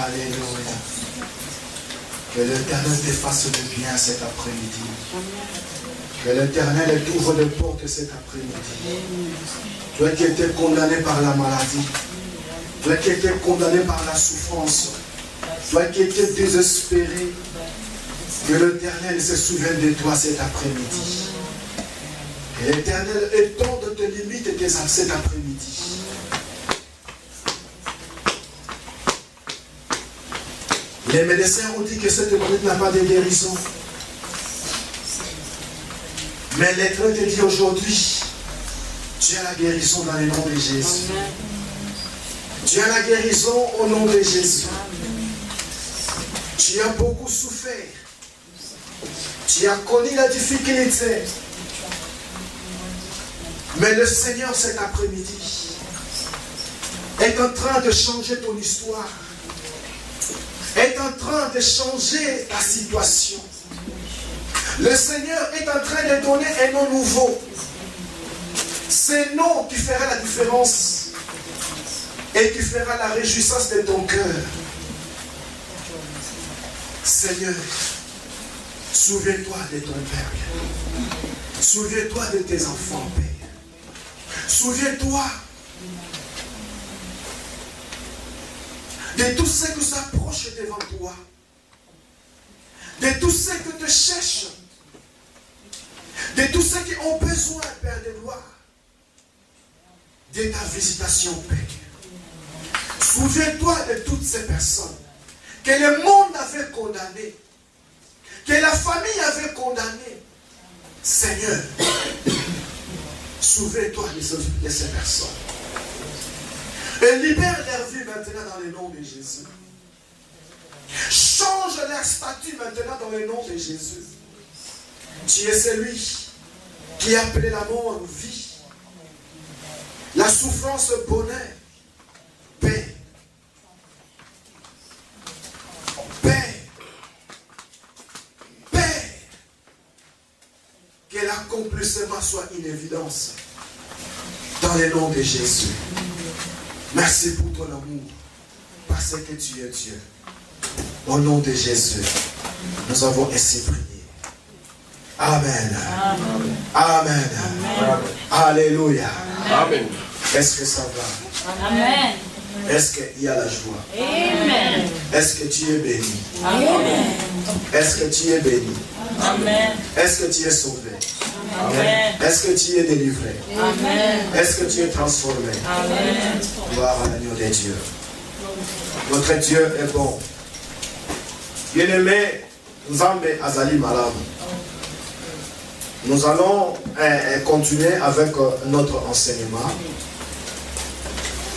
Alléluia. Que l'Éternel te fasse le bien cet après-midi. Que l'Éternel t'ouvre les portes cet après-midi. Toi qui étais condamné par la maladie. Toi qui étais condamné par la souffrance. Toi qui étais désespéré. Que l'Éternel se souvienne de toi cet après-midi. Que l'Éternel étende tes limites et tes actes cet après-midi. Les médecins ont dit que cette maladie n'a pas de guérison. Mais l'Éternel te dit aujourd'hui, tu as la guérison dans le nom de Jésus. Tu as la guérison au nom de Jésus. Tu as beaucoup souffert. Tu as connu la difficulté. Mais le Seigneur cet après-midi est en train de changer ton histoire. Est en train de changer ta situation. Le Seigneur est en train de donner un nom nouveau. C'est nom qui fera la différence et qui fera la réjouissance de ton cœur. Seigneur, souviens-toi de ton Père. Souviens-toi de tes enfants, Père. Souviens-toi de tous ceux qui s'approchent devant toi, de tous ceux qui te cherchent, de tous ceux qui ont besoin, Père de gloire, de ta visitation, Père. Souviens-toi de toutes ces personnes que le monde avait condamnées, que la famille avait condamnées. Seigneur, souviens-toi de ces personnes. Et libère leur vie maintenant dans le nom de Jésus. Change leur statut maintenant dans le nom de Jésus. Tu es celui qui a appelé la mort vie, la souffrance bonheur, paix. Paix. Paix. Que l'accomplissement soit une évidence dans le nom de Jésus. Merci pour ton amour, parce que tu es Dieu. Au nom de Jésus, nous avons ainsi prié. Amen. Amen. Amen. Amen. Alléluia. Amen. Est-ce que ça va? Amen. Est-ce qu'il y a la joie? Amen. Est-ce que tu es béni? Amen. Est-ce que tu es béni? Amen. Est-ce que tu es sauvé? Amen. Est-ce que tu es délivré? Amen. Est-ce que tu es transformé? Amen. Gloire à l'agneau de Dieu. Notre Dieu est bon. Bien-aimé, Nzambe Azali Malam. Nous allons continuer avec notre enseignement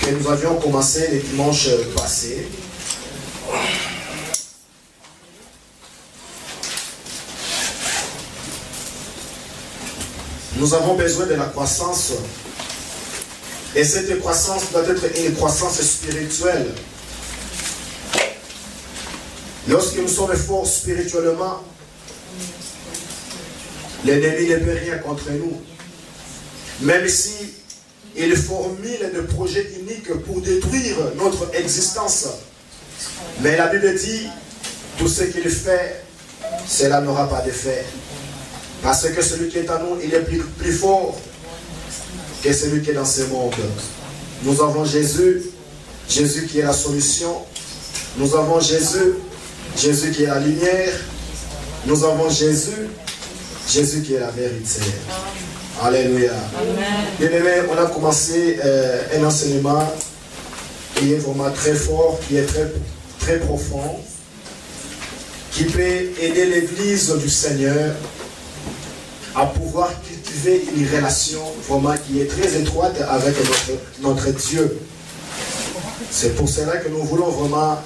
que nous avions commencé le dimanche passé. Nous avons besoin de la croissance. Et cette croissance doit être une croissance spirituelle. Lorsque nous sommes forts spirituellement, l'ennemi ne peut rien contre nous. Même si il formule des projets uniques pour détruire notre existence. Mais la Bible dit, tout ce qu'il fait, cela n'aura pas d'effet. Parce que celui qui est en nous, il est plus fort que celui qui est dans ce monde. Nous avons Jésus, Jésus qui est la solution. Nous avons Jésus, Jésus qui est la lumière. Nous avons Jésus, Jésus qui est la vérité. Alléluia. Bien-aimé, on a commencé un enseignement qui est vraiment très fort, qui est très profond, qui peut aider l'Église du Seigneur à pouvoir cultiver une relation vraiment qui est très étroite avec notre Dieu. C'est pour cela que nous voulons vraiment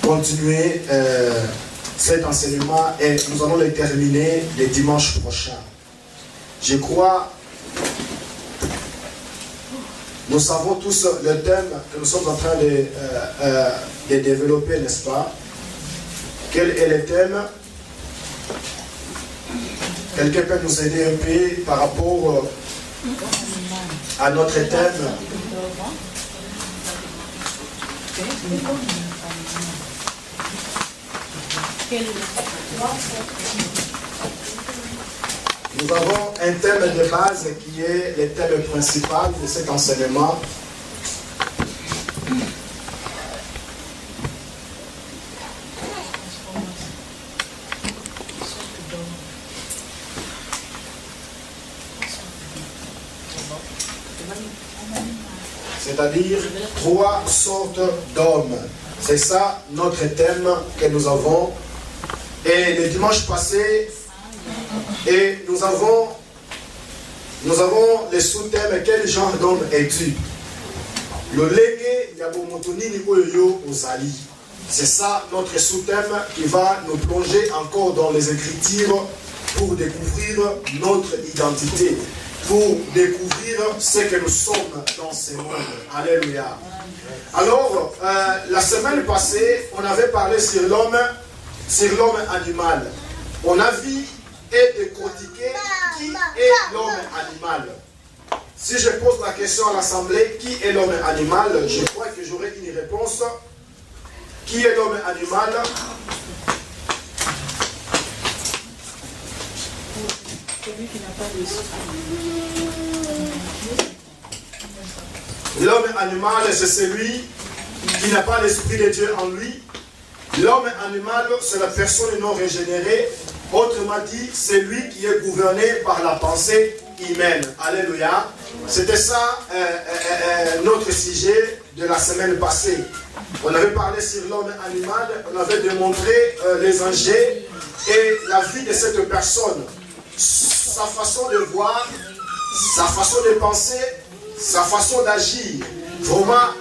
continuer cet enseignement et nous allons le terminer le dimanche prochain. Je crois, nous savons tous le thème que nous sommes en train de développer, n'est-ce pas? Quel est le thème? Quelqu'un peut nous aider un peu par rapport à notre thème? Nous avons un thème de base qui est le thème principal de cet enseignement. C'est-à-dire 3 sortes d'hommes. C'est ça notre thème que nous avons. Et le dimanche passé, et nous avons les sous-thèmes. Quel genre d'homme es-tu? Le légué Yabomotonini Oyo Ozali. C'est ça notre sous-thème qui va nous plonger encore dans les Écritures pour découvrir notre identité, pour découvrir ce que nous sommes dans ce monde. Alléluia. Alors, la semaine passée, on avait parlé sur l'homme animal. On a vu et décortiqué qui est l'homme animal. Si je pose la question à l'assemblée, qui est l'homme animal, je crois que j'aurai une réponse. Qui est l'homme animal? L'homme animal, c'est celui qui n'a pas l'esprit de Dieu en lui. L'homme animal, c'est la personne non régénérée. Autrement dit, c'est lui qui est gouverné par la pensée humaine. Alléluia. C'était ça notre sujet de la semaine passée. On avait parlé sur l'homme animal, on avait démontré les enjeux et la vie de cette personne. Sa façon de voir, sa façon de penser, sa façon d'agir. Vraiment,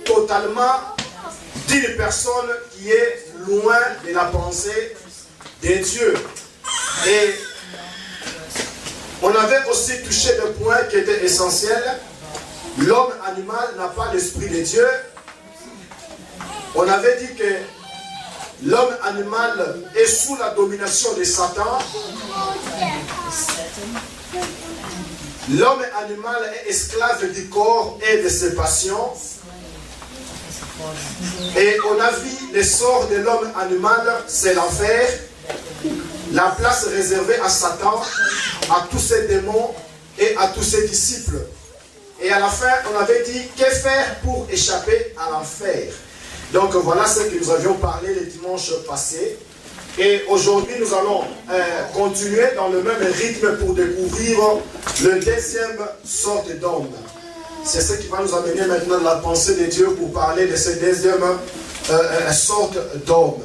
totalement d'une personne qui est loin de la pensée de Dieu. Et on avait aussi touché le point qui était essentiel. L'homme animal n'a pas l'esprit de Dieu. On avait dit que l'homme animal est sous la domination de Satan. L'homme animal est esclave du corps et de ses passions. Et on a vu le sort de l'homme animal, c'est l'enfer. La place réservée à Satan, à tous ses démons et à tous ses disciples. Et à la fin, on avait dit, que faire pour échapper à l'enfer? Donc voilà ce que nous avions parlé le dimanche passé. Et aujourd'hui, nous allons continuer dans le même rythme pour découvrir le deuxième sorte d'homme. C'est ce qui va nous amener maintenant à la pensée de Dieu pour parler de cette deuxième sorte d'homme.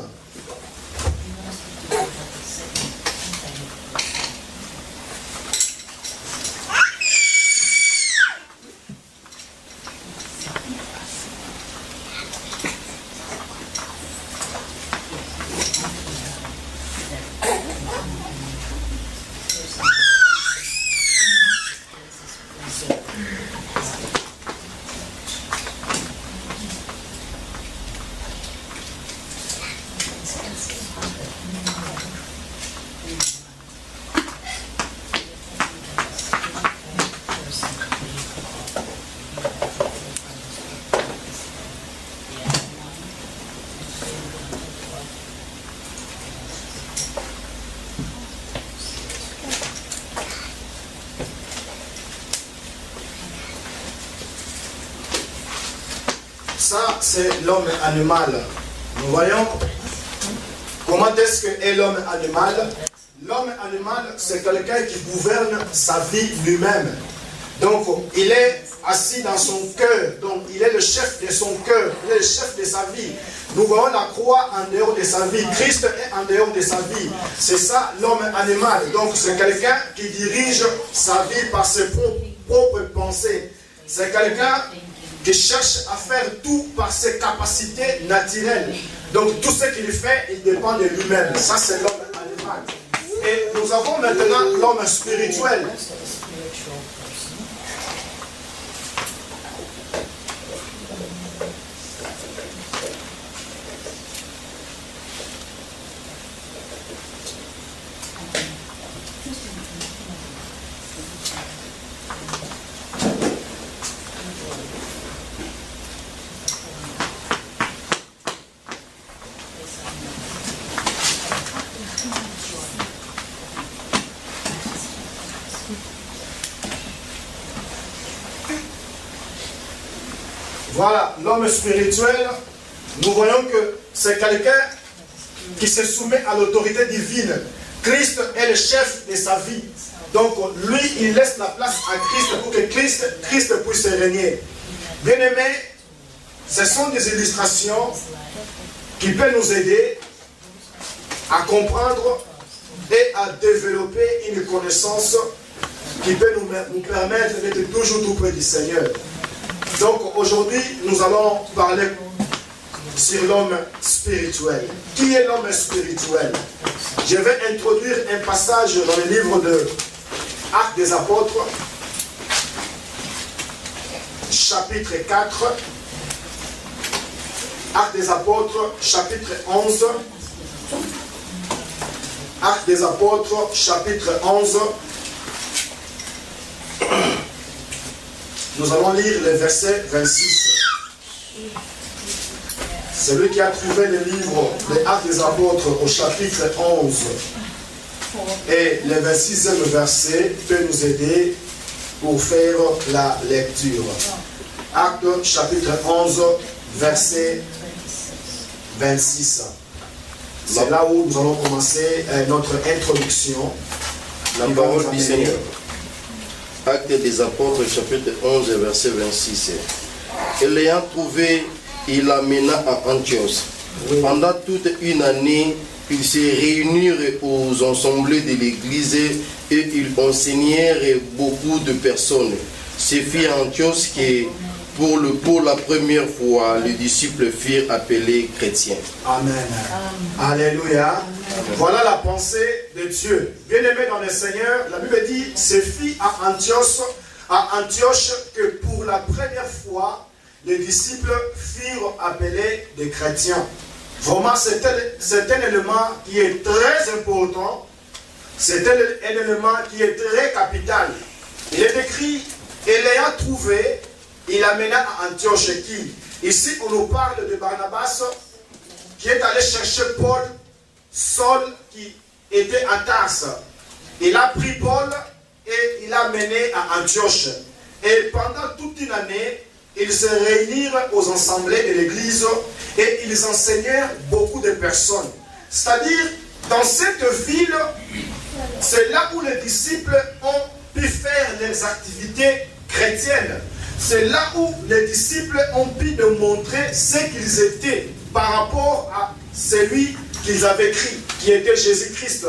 Ça, c'est l'homme animal. Nous voyons comment est-ce qu'est l'homme animal. L'homme animal, c'est quelqu'un qui gouverne sa vie lui-même. Donc, il est assis dans son cœur. Donc, il est le chef de son cœur. Il est le chef de sa vie. Nous voyons la croix en dehors de sa vie. Christ est en dehors de sa vie. C'est ça, l'homme animal. Donc, c'est quelqu'un qui dirige sa vie par ses propres pensées. C'est quelqu'un qui cherche à faire tout par ses capacités naturelles. Donc tout ce qu'il fait, il dépend de lui-même. Ça, c'est l'homme animal. Et nous avons maintenant l'homme spirituel. Voilà, l'homme spirituel, nous voyons que c'est quelqu'un qui se soumet à l'autorité divine. Christ est le chef de sa vie. Donc lui, il laisse la place à Christ pour que Christ puisse régner. Bien aimés, ce sont des illustrations qui peuvent nous aider à comprendre et à développer une connaissance qui peut nous permettre d'être toujours tout près du Seigneur. Donc aujourd'hui, nous allons parler sur l'homme spirituel. Qui est l'homme spirituel? Je vais introduire un passage dans le livre de Actes des Apôtres, chapitre 4. Actes des Apôtres, chapitre 11. Actes des Apôtres, chapitre 11. Nous allons lire le verset 26. Celui qui a trouvé le livre des Actes des Apôtres au chapitre 11 et le 26e verset peut nous aider pour faire la lecture. Actes chapitre 11, verset 26. C'est là où nous allons commencer notre introduction. La parole du Seigneur. Actes des Apôtres, chapitre 11, verset 26. Et l'ayant trouvé, il l'amena à Antioche. Oui. Pendant toute une année, ils se réunirent aux assemblées de l'église et ils enseignèrent beaucoup de personnes. Ce fut à Antioche que pour la première fois, les disciples furent appelés chrétiens. Amen. Alléluia. Amen. Voilà la pensée de Dieu. Bien-aimés dans le Seigneur, la Bible dit, ce fut à Antioche que pour la première fois, les disciples furent appelés des chrétiens. Vraiment, c'est un élément qui est très important. C'est un élément qui est très capital. Il est écrit, et l'ayant trouvé, il amena à Antioche qui. Ici, on nous parle de Barnabas qui est allé chercher Paul, Saul qui était à Tarse. Il a pris Paul et il l'a mené à Antioche. Et pendant toute une année, ils se réunirent aux assemblées de l'église et ils enseignèrent beaucoup de personnes. C'est-à-dire, dans cette ville, c'est là où les disciples ont pu faire leurs activités chrétiennes. C'est là où les disciples ont pu démontrer ce qu'ils étaient par rapport à celui qu'ils avaient écrit, qui était Jésus-Christ.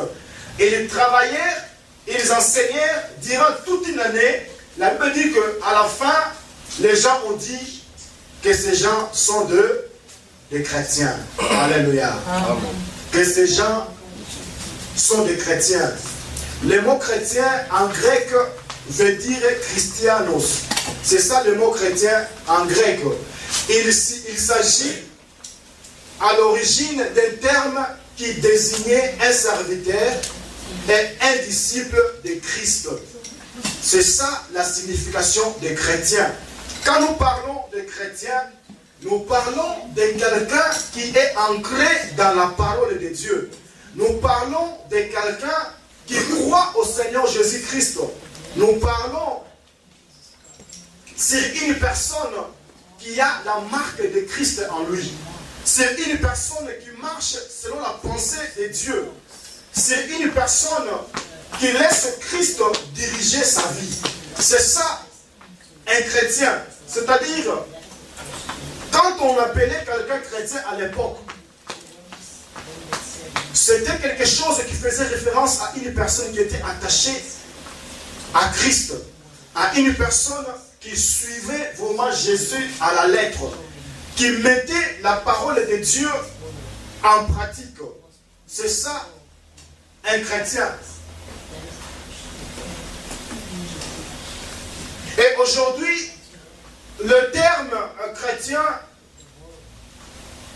Et ils travaillèrent, ils enseignèrent durant toute une année. La Bible dit qu'à la fin, les gens ont dit que ces gens sont des chrétiens. Alléluia. Amen. Que ces gens sont des chrétiens. Le mot chrétien en grec veut dire Christianos. C'est ça le mot chrétien en grec. Il s'agit à l'origine d'un terme qui désignait un serviteur et un disciple de Christ. C'est ça la signification des chrétiens. Quand nous parlons de chrétiens, nous parlons de quelqu'un qui est ancré dans la parole de Dieu. Nous parlons de quelqu'un qui croit au Seigneur Jésus-Christ. Nous parlons sur une personne qui a la marque de Christ en lui. C'est une personne qui marche selon la pensée de Dieu. C'est une personne qui laisse Christ diriger sa vie. C'est ça, un chrétien. C'est-à-dire, quand on appelait quelqu'un chrétien à l'époque, c'était quelque chose qui faisait référence à une personne qui était attachée à Christ, à une personne qui suivait vraiment Jésus à la lettre, qui mettait la parole de Dieu en pratique. C'est ça, un chrétien. Et aujourd'hui, le terme chrétien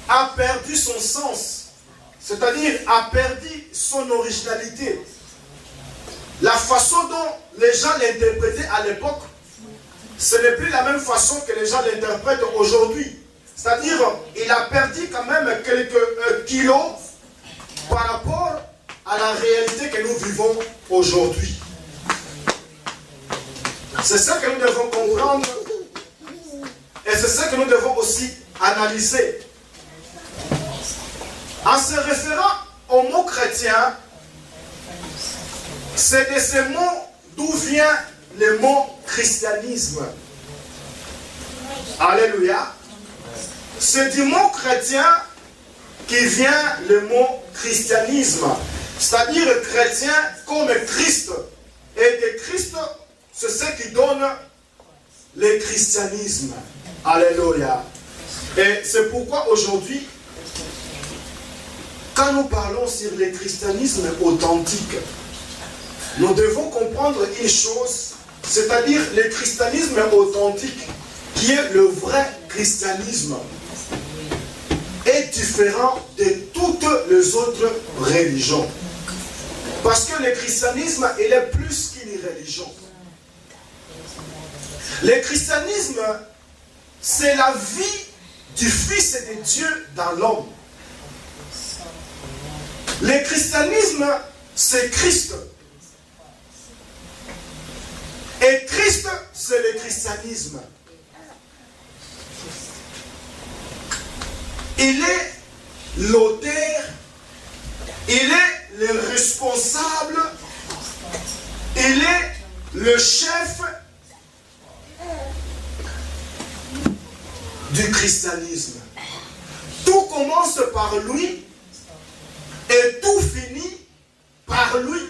a perdu son sens, c'est-à-dire a perdu son originalité. La façon dont les gens l'interprétaient à l'époque, ce n'est plus la même façon que les gens l'interprètent aujourd'hui. C'est-à-dire, il a perdu quand même quelques kilos par rapport à la réalité que nous vivons aujourd'hui. C'est ça que nous devons comprendre. Et c'est ça que nous devons aussi analyser. En se référant au mot chrétien, c'est de ce mot d'où vient le mot christianisme. Alléluia. C'est du mot chrétien qui vient le mot christianisme. C'est-à-dire chrétien comme Christ. Et de Christ, c'est ce qui donne le christianisme. Alléluia. Et c'est pourquoi aujourd'hui, quand nous parlons sur le christianisme authentique, nous devons comprendre une chose, c'est-à-dire le christianisme authentique, qui est le vrai christianisme, est différent de toutes les autres religions. Parce que le christianisme, il est plus qu'une religion. Le christianisme, c'est la vie du Fils de Dieu dans l'homme. Le christianisme, c'est Christ. Et Christ, c'est le christianisme. Il est l'auteur, il est le responsable, il est le chef du christianisme. Tout commence par lui et tout finit par lui.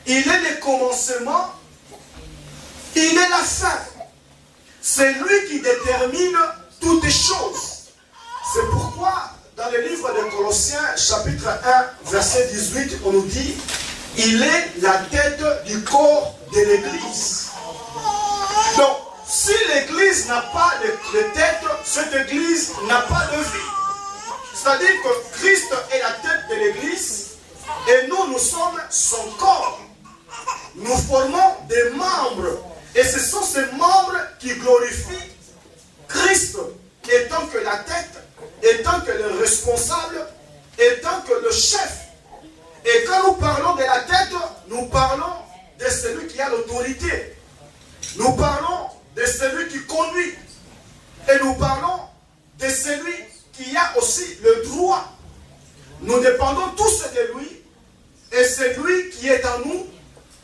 Il est le commencement, il est la fin. C'est lui qui détermine toutes choses. C'est pourquoi dans le livre de Colossiens, chapitre 1, verset 18, on nous dit « Il est la tête du corps de l'Église ». Donc, si l'Église n'a pas de tête, cette Église n'a pas de vie. C'est-à-dire que Christ est la tête de l'Église et nous sommes son corps. Nous formons des membres et ce sont ces membres qui glorifient Christ étant que la tête, étant que le responsable, étant que le chef. Et quand nous parlons de la tête, nous parlons de celui qui a l'autorité. Nous parlons de celui qui conduit. Et nous parlons de celui qui a aussi le droit. Nous dépendons tous de lui. Et c'est lui qui est en nous.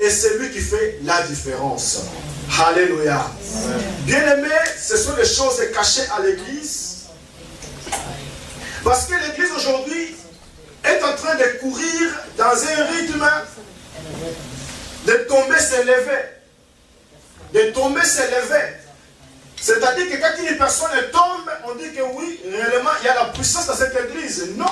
Et c'est lui qui fait la différence. Alléluia. Bien-aimés, ce sont des choses cachées à l'Église. Parce que l'Église aujourd'hui est en train de courir dans un rythme de tomber, s'élever. De tomber, s'élever. C'est-à-dire que quand une personne tombe, on dit que oui, réellement, il y a la puissance dans cette Église. Non.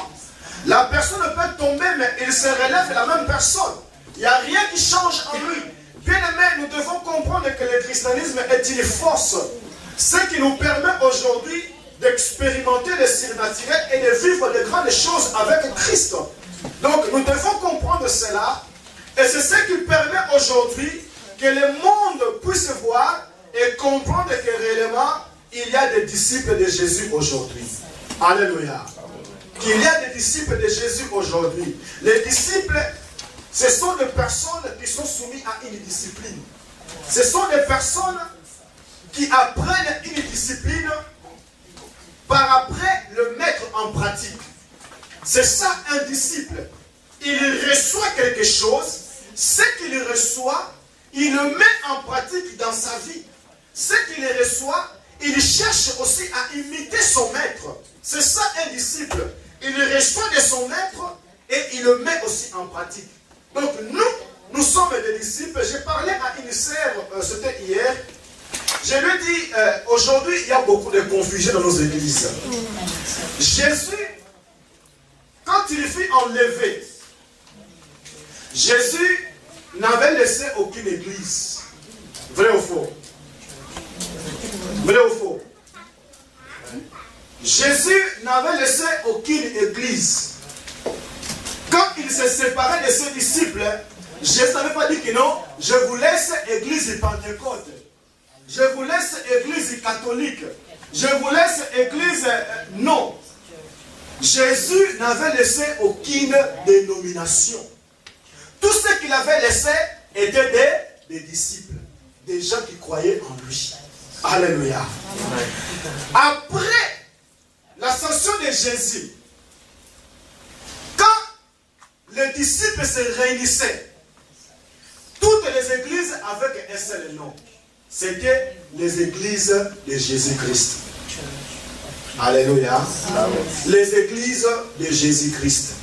La personne peut tomber, mais il se relève la même personne. Il n'y a rien qui change en lui. Bien aimé, nous devons comprendre que le christianisme est une force. Ce qui nous permet aujourd'hui d'expérimenter le surnaturel et de vivre de grandes choses avec Christ. Donc nous devons comprendre cela. Et c'est ce qui permet aujourd'hui que le monde puisse voir et comprendre que réellement il y a des disciples de Jésus aujourd'hui. Alléluia. Qu'il y a des disciples de Jésus aujourd'hui. Les disciples, ce sont des personnes qui sont soumises à une discipline. Ce sont des personnes qui apprennent une discipline par après le mettre en pratique. C'est ça un disciple. Il reçoit quelque chose, ce qu'il reçoit, il le met en pratique dans sa vie. Ce qu'il reçoit, il cherche aussi à imiter son maître. C'est ça un disciple. Il reçoit de son maître et il le met aussi en pratique. Donc nous sommes des disciples. J'ai parlé à une sœur, c'était hier. Je lui ai dit, aujourd'hui il y a beaucoup de confusion dans nos églises. Jésus, quand il fut enlevé, Jésus n'avait laissé aucune église. Vrai ou faux? Vrai ou faux? Jésus n'avait laissé aucune église. Quand il s'est séparé de ses disciples, Jésus n'avait pas dit que non, je vous laisse église Pentecôte. Je vous laisse église catholique. Je vous laisse église... non. Jésus n'avait laissé aucune dénomination. Tout ce qu'il avait laissé était des disciples. Des gens qui croyaient en lui. Alléluia. Après l'ascension de Jésus, quand les disciples se réunissaient, toutes les églises avec un seul nom, c'était les églises de Jésus-Christ. Alléluia. Les églises de Jésus-Christ.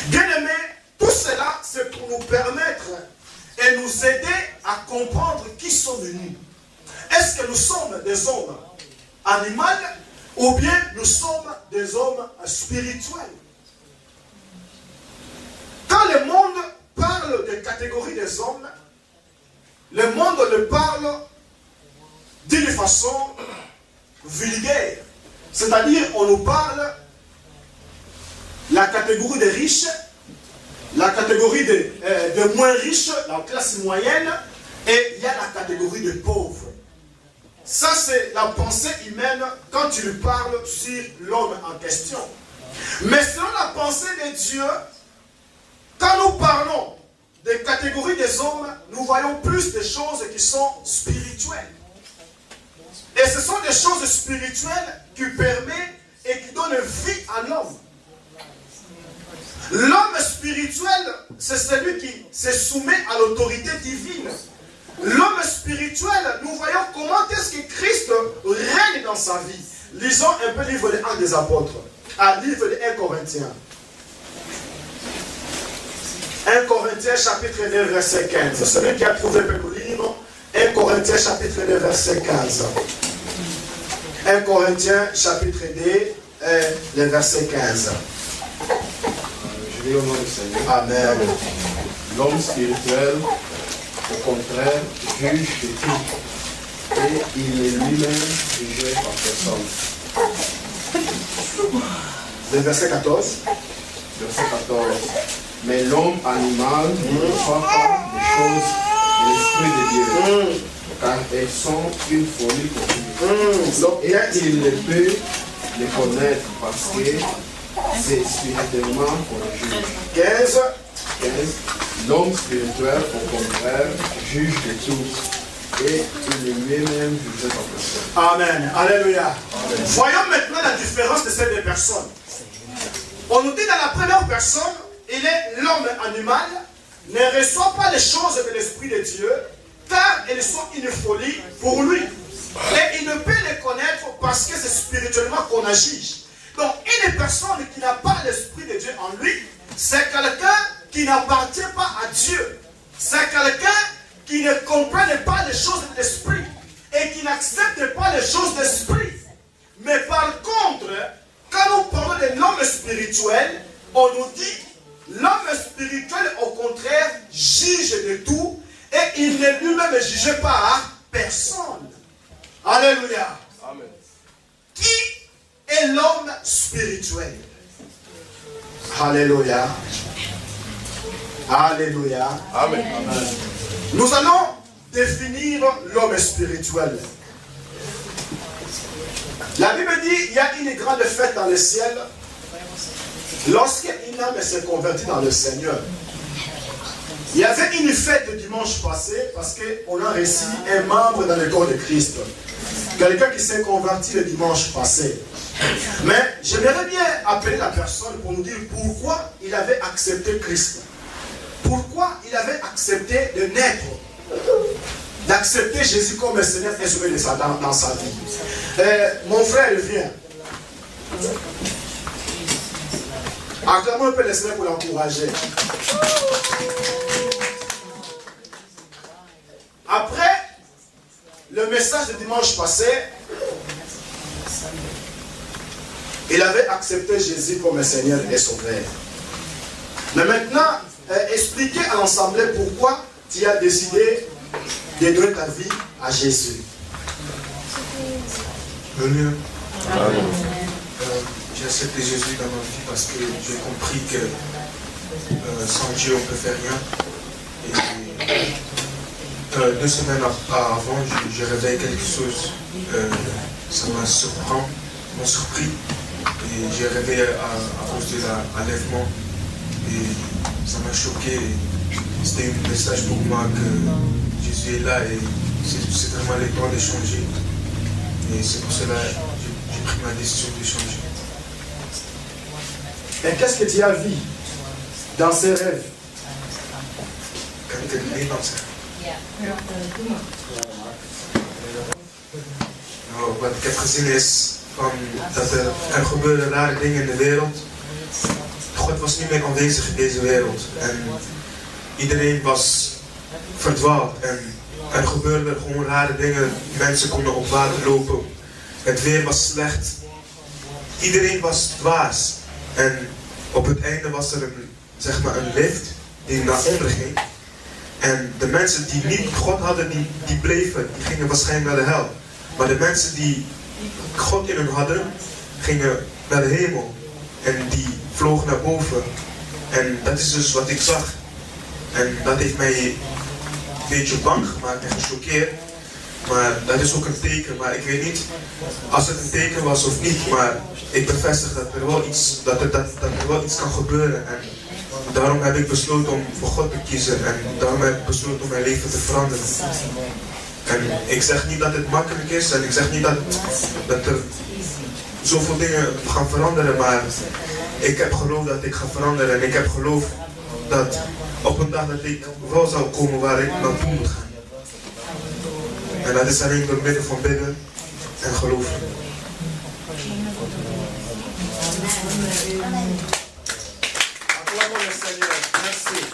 Bien-aimés, tout cela, c'est pour nous permettre et nous aider à comprendre qui sommes-nous. Est-ce que nous sommes des hommes animaux ou bien nous sommes des hommes spirituels? Quand le monde parle des catégories des hommes, le monde le parle d'une façon vulgaire. C'est-à-dire, on nous parle la catégorie des riches, la catégorie des moins riches, la classe moyenne, et il y a la catégorie des pauvres. Ça, c'est la pensée humaine quand tu lui parles sur l'homme en question. Mais selon la pensée de Dieu, quand nous parlons des catégories des hommes, nous voyons plus de choses qui sont spirituelles. Et ce sont des choses spirituelles qui permettent et qui donnent vie à l'homme. L'homme spirituel, c'est celui qui se soumet à l'autorité divine. L'homme spirituel, nous voyons comment est-ce que Christ règne dans sa vie. Lisons un peu le livre de 1 des apôtres. Livre de 1 Corinthiens. 1 Corinthiens chapitre 9 verset 15. Celui qui a trouvé peut le livre. 1 Corinthiens chapitre 2 verset 15. 1 Corinthiens chapitre 2 le verset 15. Je lis au nom du Seigneur. Amen. L'homme spirituel, au contraire, juge de tout. Et il est lui-même jugé par personne. Le verset 14. Verset 14. Mais l'homme animal ne reçoit pas des choses de l'Esprit de Dieu, car elles sont une folie pour lui. Et il ne peut les connaître parce que c'est spirituellement qu'on le juge. 15. 15. L'homme spirituel, au contraire, juge de tout. Et il est lui-même jugé par personne. Amen. Alléluia. Amen. Voyons maintenant la différence de ces deux personnes. On nous dit dans la première personne, il est l'homme animal, ne reçoit pas les choses de l'Esprit de Dieu, car elles sont une folie pour lui. Et il ne peut les connaître parce que c'est spirituellement qu'on agit. Donc, une personne qui n'a pas l'Esprit de Dieu en lui, c'est quelqu'un qui n'appartient pas à Dieu. C'est quelqu'un qui ne comprend pas les choses de l'Esprit et qui n'accepte pas les choses de l'Esprit. Mais par contre, quand nous parlons de l'homme spirituel, on nous dit l'homme spirituel, au contraire, juge de tout et il n'est lui-même jugé par personne. Alléluia. Amen. Qui est l'homme spirituel? Alléluia. Alléluia. Amen. Nous allons définir l'homme spirituel. La Bible dit il y a une grande fête dans le ciel lorsqu'une âme s'est convertie dans le Seigneur. Il y avait une fête le dimanche passé parce qu'on a reçu un membre dans le corps de Christ. Quelqu'un qui s'est converti le dimanche passé. Mais j'aimerais bien appeler la personne pour nous dire pourquoi il avait accepté Christ. Pourquoi il avait accepté de naître. D'accepter Jésus comme Seigneur et Sauveur dans sa vie. Mon frère, il vient. Acclamons un peu le Seigneur pour l'encourager. Après le message de dimanche passé, il avait accepté Jésus comme Seigneur et Sauveur. Mais maintenant, expliquez à l'Assemblée pourquoi tu as décidé de donner ta vie à Jésus. J'ai accepté Jésus dans ma vie parce que j'ai compris que sans Dieu on ne peut faire rien. Et 2 semaines avant, j'ai réveillé quelque chose. Ça m'a surpris. Et j'ai réveillé à cause de l'enlèvement. Et ça m'a choqué. C'était un message pour moi que Jésus est là et c'est vraiment le temps de changer. Et c'est pour cela que j'ai pris ma décision de changer. Et qu'est-ce que tu as vu dans ces rêves? Kan ik het Nederlands zeggen? Nou, wat ik heb gezien is dat er gebeuren rare dingen in de wereld. God was niet meer aanwezig in deze wereld. En iedereen was verdwaald. En er gebeurden gewoon rare dingen. Mensen konden op water lopen. Het weer was slecht. Iedereen was dwaas. En op het einde was er een lift die naar onder ging. En de mensen die niet God hadden, die bleven. Die gingen waarschijnlijk naar de hel. Maar de mensen die God in hun hadden, gingen naar de hemel. En die vlogen naar boven. En dat is dus wat ik zag. En dat heeft mij een beetje bang gemaakt en gechoqueerd. Maar dat is ook een teken. Maar ik weet niet als het een teken was of niet. Maar ik bevestig dat er wel iets kan gebeuren. En daarom heb ik besloten om voor God te kiezen. En daarom heb ik besloten om mijn leven te veranderen. En ik zeg niet dat het makkelijk is. En ik zeg niet dat er zoveel dingen gaan veranderen. Maar ik heb geloof dat ik ga veranderen. En ik heb geloof dat op een dag dat ik wel zou komen waar ik naartoe moet gaan. En dat is alleen door middel van bidden en geloof. Acclamons le Seigneur. Merci.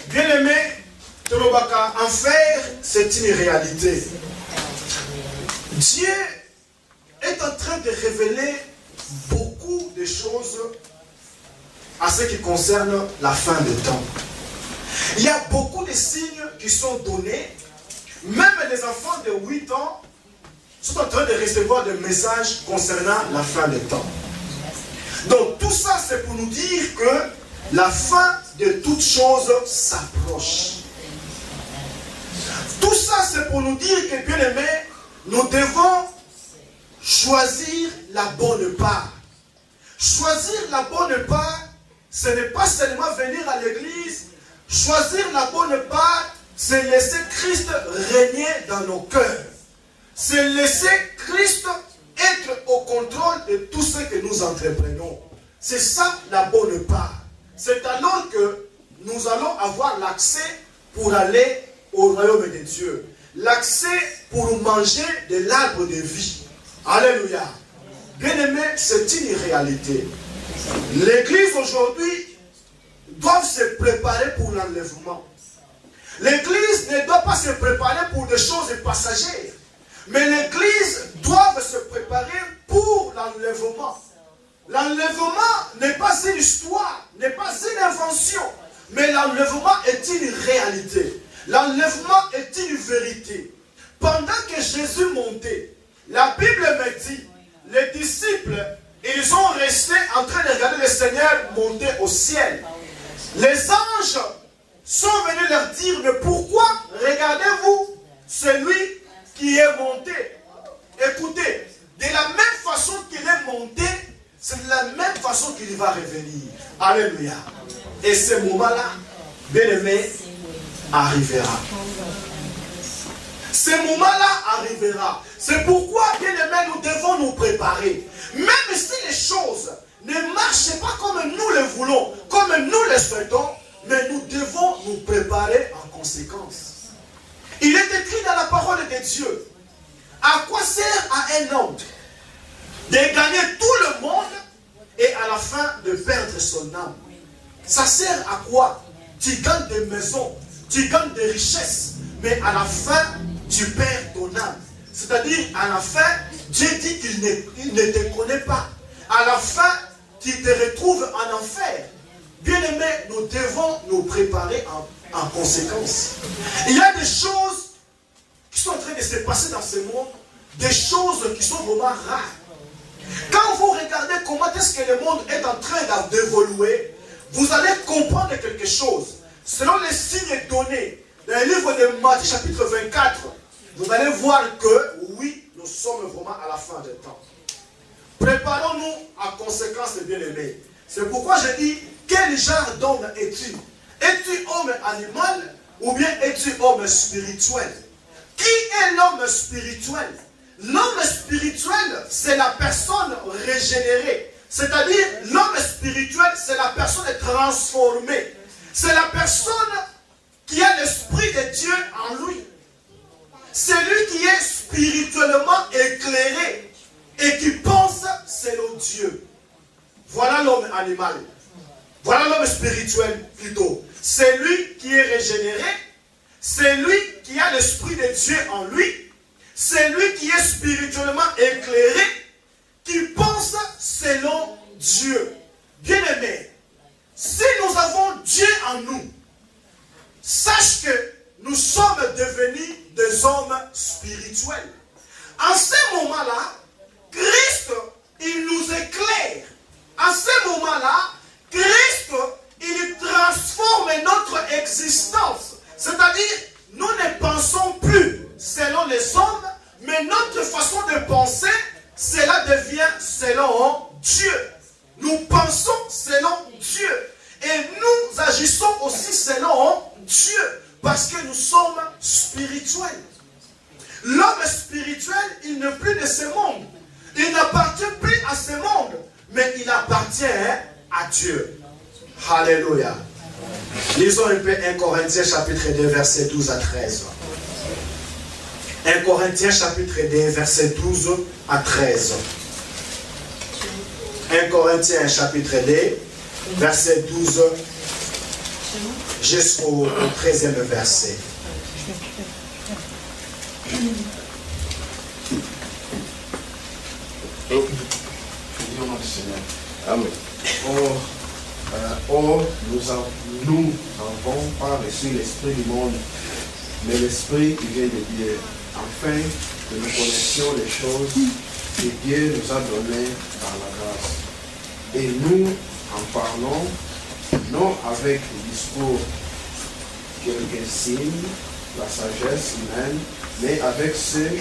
Bien-aimé, Torobaka, enfer, c'est une réalité. Dieu est en train de révéler beaucoup de choses à ce qui concerne la fin des temps. Il y a beaucoup de signes qui sont donnés. Même les enfants de 8 ans sont en train de recevoir des messages concernant la fin des temps. Donc tout ça, c'est pour nous dire que la fin de toutes choses s'approche. Tout ça, c'est pour nous dire que, bien aimé, nous devons choisir la bonne part. Choisir la bonne part, ce n'est pas seulement venir à l'église. Choisir la bonne part, c'est laisser Christ régner dans nos cœurs. C'est laisser Christ être au contrôle de tout ce que nous entreprenons. C'est ça la bonne part. C'est alors que nous allons avoir l'accès pour aller au royaume de Dieu. L'accès pour manger de l'arbre de vie. Alléluia. Bien-aimé, c'est une réalité. L'église aujourd'hui doit se préparer pour l'enlèvement. L'église ne doit pas se préparer pour des choses passagères. Mais l'église doit se préparer pour l'enlèvement. L'enlèvement n'est pas une histoire, n'est pas une invention. Mais l'enlèvement est une réalité. L'enlèvement est une vérité. Pendant que Jésus montait, la Bible me dit, les disciples, ils ont resté en train de regarder le Seigneur monter au ciel. Les anges sont venus leur dire, mais pourquoi regardez-vous celui qui est monté? Écoutez, de la même façon qu'il est monté, c'est de la même façon qu'il va revenir. Alléluia. Et ce moment-là, bien-aimé, arrivera. Ce moment-là arrivera. C'est pourquoi, bien-aimé, nous devons nous préparer. Même si les choses ne marchent pas comme nous le voulons, comme nous le souhaitons, mais nous devons nous préparer en conséquence. Il est écrit dans la parole de Dieu, à quoi sert à un homme de gagner tout le monde et à la fin de perdre son âme? Ça sert à quoi? Tu gagnes des maisons, tu gagnes des richesses, mais à la fin, tu perds ton âme. C'est-à-dire, à la fin, Dieu dit qu'il ne te connaît pas. À la fin, tu te retrouves en enfer. Bien-aimés, nous devons nous préparer en conséquence. Il y a des choses qui sont en train de se passer dans ce monde, des choses qui sont vraiment rares. Quand vous regardez comment est-ce que le monde est en train d'évoluer, vous allez comprendre quelque chose. Selon les signes donnés dans le livre de Matthieu chapitre 24, vous allez voir que, oui, nous sommes vraiment à la fin des temps. Préparons-nous en conséquence, bien-aimés. C'est pourquoi je dis, quel genre d'homme es-tu? Es-tu homme animal ou bien es-tu homme spirituel? Qui est l'homme spirituel? L'homme spirituel, c'est la personne régénérée. C'est-à-dire, l'homme spirituel, c'est la personne transformée. C'est la personne qui a l'Esprit de Dieu en lui. C'est lui qui est spirituellement éclairé et qui pense selon Dieu. Voilà l'homme animal. Voilà l'homme spirituel plutôt. C'est lui qui est régénéré. C'est lui qui a l'Esprit de Dieu en lui. C'est lui qui est spirituellement éclairé, qui pense selon Dieu. Bien-aimé, si nous avons Dieu en nous, sache que nous sommes devenus des hommes spirituels. En ce moment-là, Christ, il nous éclaire. En ce moment-là, Christ, il transforme notre existence. C'est-à-dire, nous ne pensons plus selon les hommes, mais notre façon de penser, cela devient selon Dieu. Nous pensons selon Dieu. Et nous agissons aussi selon Dieu. Parce que nous sommes spirituels. L'homme spirituel, il n'est plus de ce monde. Il n'appartient plus à ce monde. Mais il appartient à Dieu. Alléluia. Lisons un peu 1 Corinthiens chapitre 2, verset 12 à 13. 1 Corinthiens chapitre 2, verset 12 à 13. 1 Corinthiens chapitre 2, verset 12 jusqu'au 13e verset. Amen. Or, nous n'avons pas reçu l'esprit du monde, mais l'esprit qui vient de Dieu, afin que nous connaissions les choses que Dieu nous a données par la grâce. Et nous en parlons, non avec le discours quelques signes, la sagesse humaine, mais avec ceux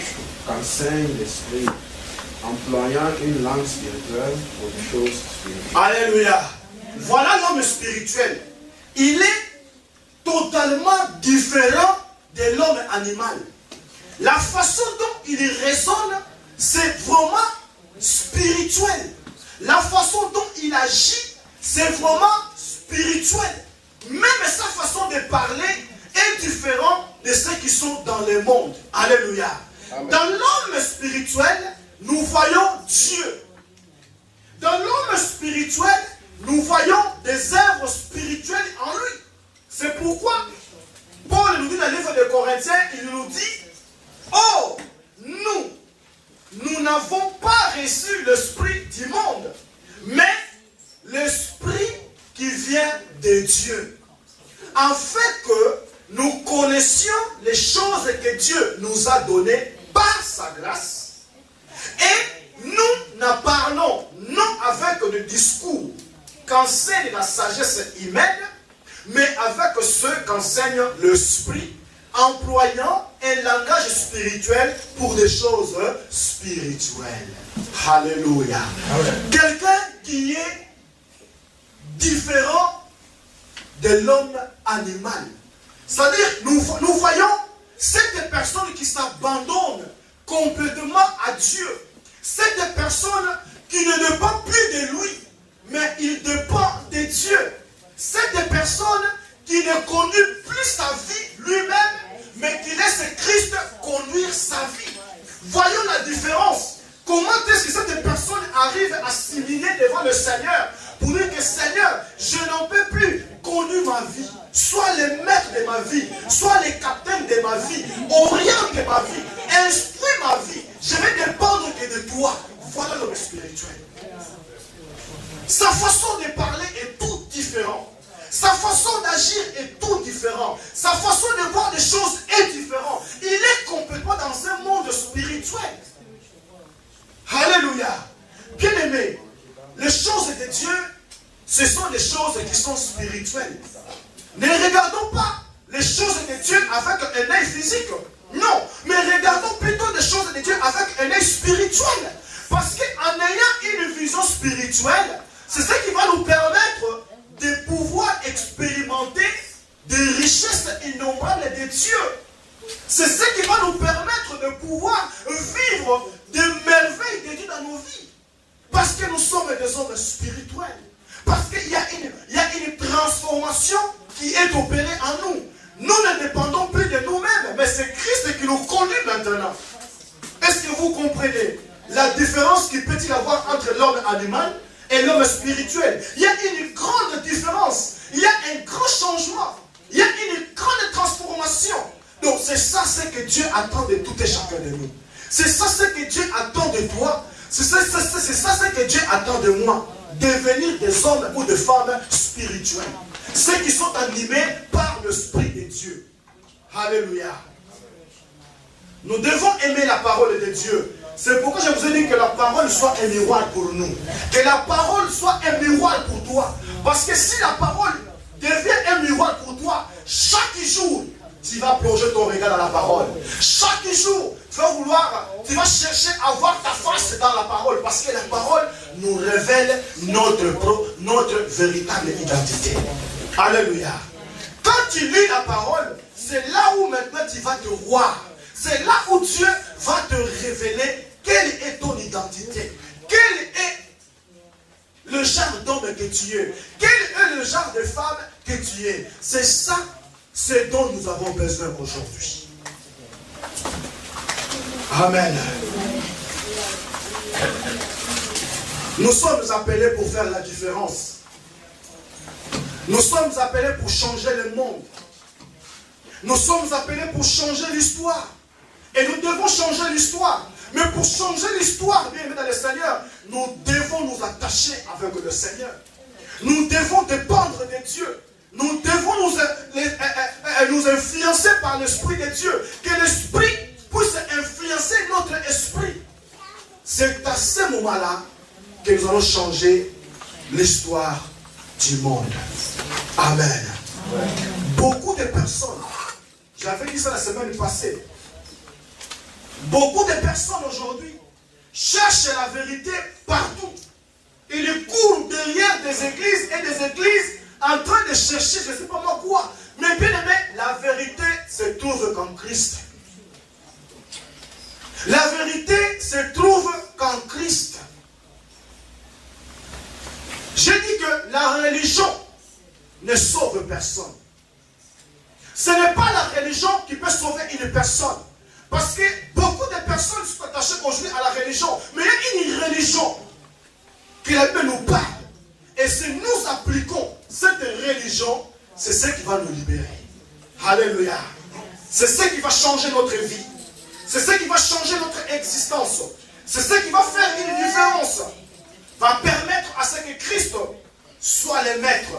qu'enseigne l'esprit, employant une langue spirituelle pour des choses spirituelles. Alléluia. Voilà l'homme spirituel. Il est totalement différent de l'homme animal. La façon dont il raisonne, c'est vraiment spirituel. La façon dont il agit, c'est vraiment spirituel. Même sa façon de parler est différente de ceux qui sont dans le monde. Alléluia. Amen. Dans l'homme spirituel, nous voyons Dieu. Dans l'homme spirituel, nous voyons des œuvres spirituelles en lui. C'est pourquoi Paul nous dit dans le livre de Corinthiens, il nous dit, oh, nous n'avons pas reçu l'esprit du monde, mais l'esprit qui vient de Dieu. En fait que nous connaissions les choses que Dieu nous a données par sa grâce. Et nous n'en parlons non avec le discours qu'enseigne la sagesse humaine, mais avec ceux qu'enseigne l'esprit, employant un langage spirituel pour des choses spirituelles. Alléluia. Quelqu'un qui est différent de l'homme animal. C'est-à-dire, nous voyons cette personne qui s'abandonne complètement à Dieu. Cette personne qui ne dépend plus de lui, mais il dépend de Dieu. Cette personne qui ne conduit plus sa vie lui-même, mais qui laisse Christ conduire sa vie. Voyons la différence. Comment est-ce que cette personne arrive à s'humilier devant le Seigneur pour dire que Seigneur, je n'en peux plus, conduis ma vie. Sois le maître de ma vie, sois le capitaine de ma vie, oriente ma vie, instruis ma vie. Je vais dépendre que de toi. Voilà l'homme spirituel. Sa façon de parler est tout différente. Sa façon d'agir est tout différent. Sa façon de voir des choses est différente. Il est complètement dans un monde spirituel. Alléluia. Bien-aimés, les choses de Dieu, ce sont des choses qui sont spirituelles. Ne regardons pas les choses de Dieu avec un œil physique. Non, mais regardons plutôt les choses de Dieu avec un œil spirituel. Parce qu'en ayant une vision spirituelle, c'est ce qui va nous permettre de pouvoir expérimenter des richesses innombrables de Dieu. C'est ce qui va nous permettre de pouvoir vivre des merveilles de Dieu dans nos vies. Parce que nous sommes des hommes spirituels. Parce qu'il y a une transformation qui est opérée en nous. Nous ne dépendons plus de nous-mêmes, mais c'est Christ qui nous conduit maintenant. Est-ce que vous comprenez la différence qu'il peut y avoir entre l'homme animal et l'homme spirituel? Il y a une grande différence. Il y a un grand changement. Il y a une grande transformation. Donc c'est ça ce que Dieu attend de tout et chacun de nous. C'est ça ce que Dieu attend de toi. C'est ça ce que Dieu attend de moi. Devenir des hommes ou des femmes spirituels. Ceux qui sont animés par l'Esprit de Dieu. Alléluia. Nous devons aimer la parole de Dieu. C'est pourquoi je vous ai dit que la parole soit un miroir pour nous. Que la parole soit un miroir pour toi. Parce que si la parole devient un miroir pour toi, chaque jour, tu vas plonger ton regard dans la parole. Chaque jour, tu vas chercher à voir ta face dans la parole. Parce que la parole nous révèle notre véritable identité. Alléluia. Quand tu lis la parole, c'est là où maintenant tu vas te voir. C'est là où Dieu va te révéler quelle est ton identité. Quel est le genre d'homme que tu es. Quel est le genre de femme que tu es. C'est ça, ce dont nous avons besoin aujourd'hui. Amen. Nous sommes appelés pour faire la différence. Nous sommes appelés pour changer le monde. Nous sommes appelés pour changer l'histoire. Et nous devons changer l'histoire. Mais pour changer l'histoire, bien aimé dans le Seigneur, nous devons nous attacher avec le Seigneur. Nous devons dépendre de Dieu. Nous devons nous influencer par l'Esprit de Dieu. Que l'Esprit puisse influencer notre esprit. C'est à ce moment-là que nous allons changer l'histoire du monde. Amen. Ouais. Beaucoup de personnes, j'avais dit ça la semaine passée, beaucoup de personnes aujourd'hui cherchent la vérité partout. Ils courent derrière des églises et des églises en train de chercher, je ne sais pas moi quoi. Mais bien aimé, la vérité se trouve qu'en Christ. La vérité se trouve qu'en Christ. J'ai dit que la religion ne sauve personne. Ce n'est pas la religion qui peut sauver une personne. Parce que beaucoup de personnes sont attachées aujourd'hui à la religion. Mais il y a une religion qui la Bible nous parle. Et si nous appliquons cette religion, c'est ce qui va nous libérer. Alléluia. C'est ce qui va changer notre vie. C'est ce qui va changer notre existence. C'est ce qui va faire une différence. Va permettre à ce que Christ soit le maître.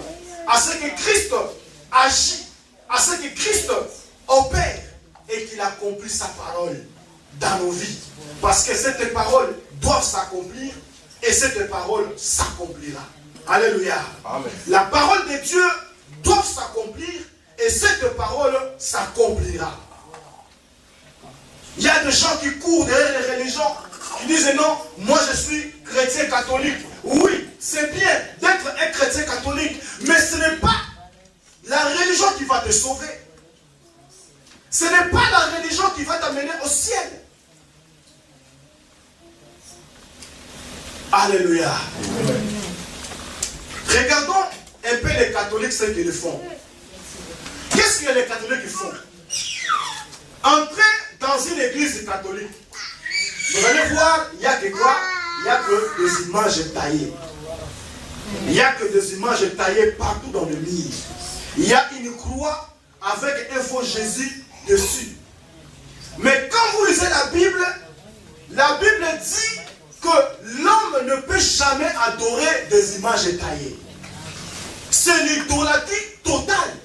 À ce que Christ agit. À ce que Christ opère. Et qu'il accomplisse sa parole dans nos vies. Parce que cette parole doit s'accomplir. Et cette parole s'accomplira. Alléluia. Amen. La parole de Dieu doit s'accomplir. Et cette parole s'accomplira. Il y a des gens qui courent derrière les religions, qui disent non, moi je suis chrétien catholique. Oui, c'est bien d'être un chrétien catholique, mais ce n'est pas la religion qui va te sauver. Ce n'est pas la religion qui va t'amener au ciel. Alléluia. Regardons un peu les catholiques, ce qu'ils font. Qu'est-ce que les catholiques font? Entrer dans une église catholique, vous allez voir, il n'y a que quoi? Il n'y a que des images taillées. Il n'y a que des images taillées partout dans le mur. Il y a une croix avec un faux Jésus dessus. Mais quand vous lisez la Bible dit que l'homme ne peut jamais adorer des images taillées. C'est l'idolâtrie totale.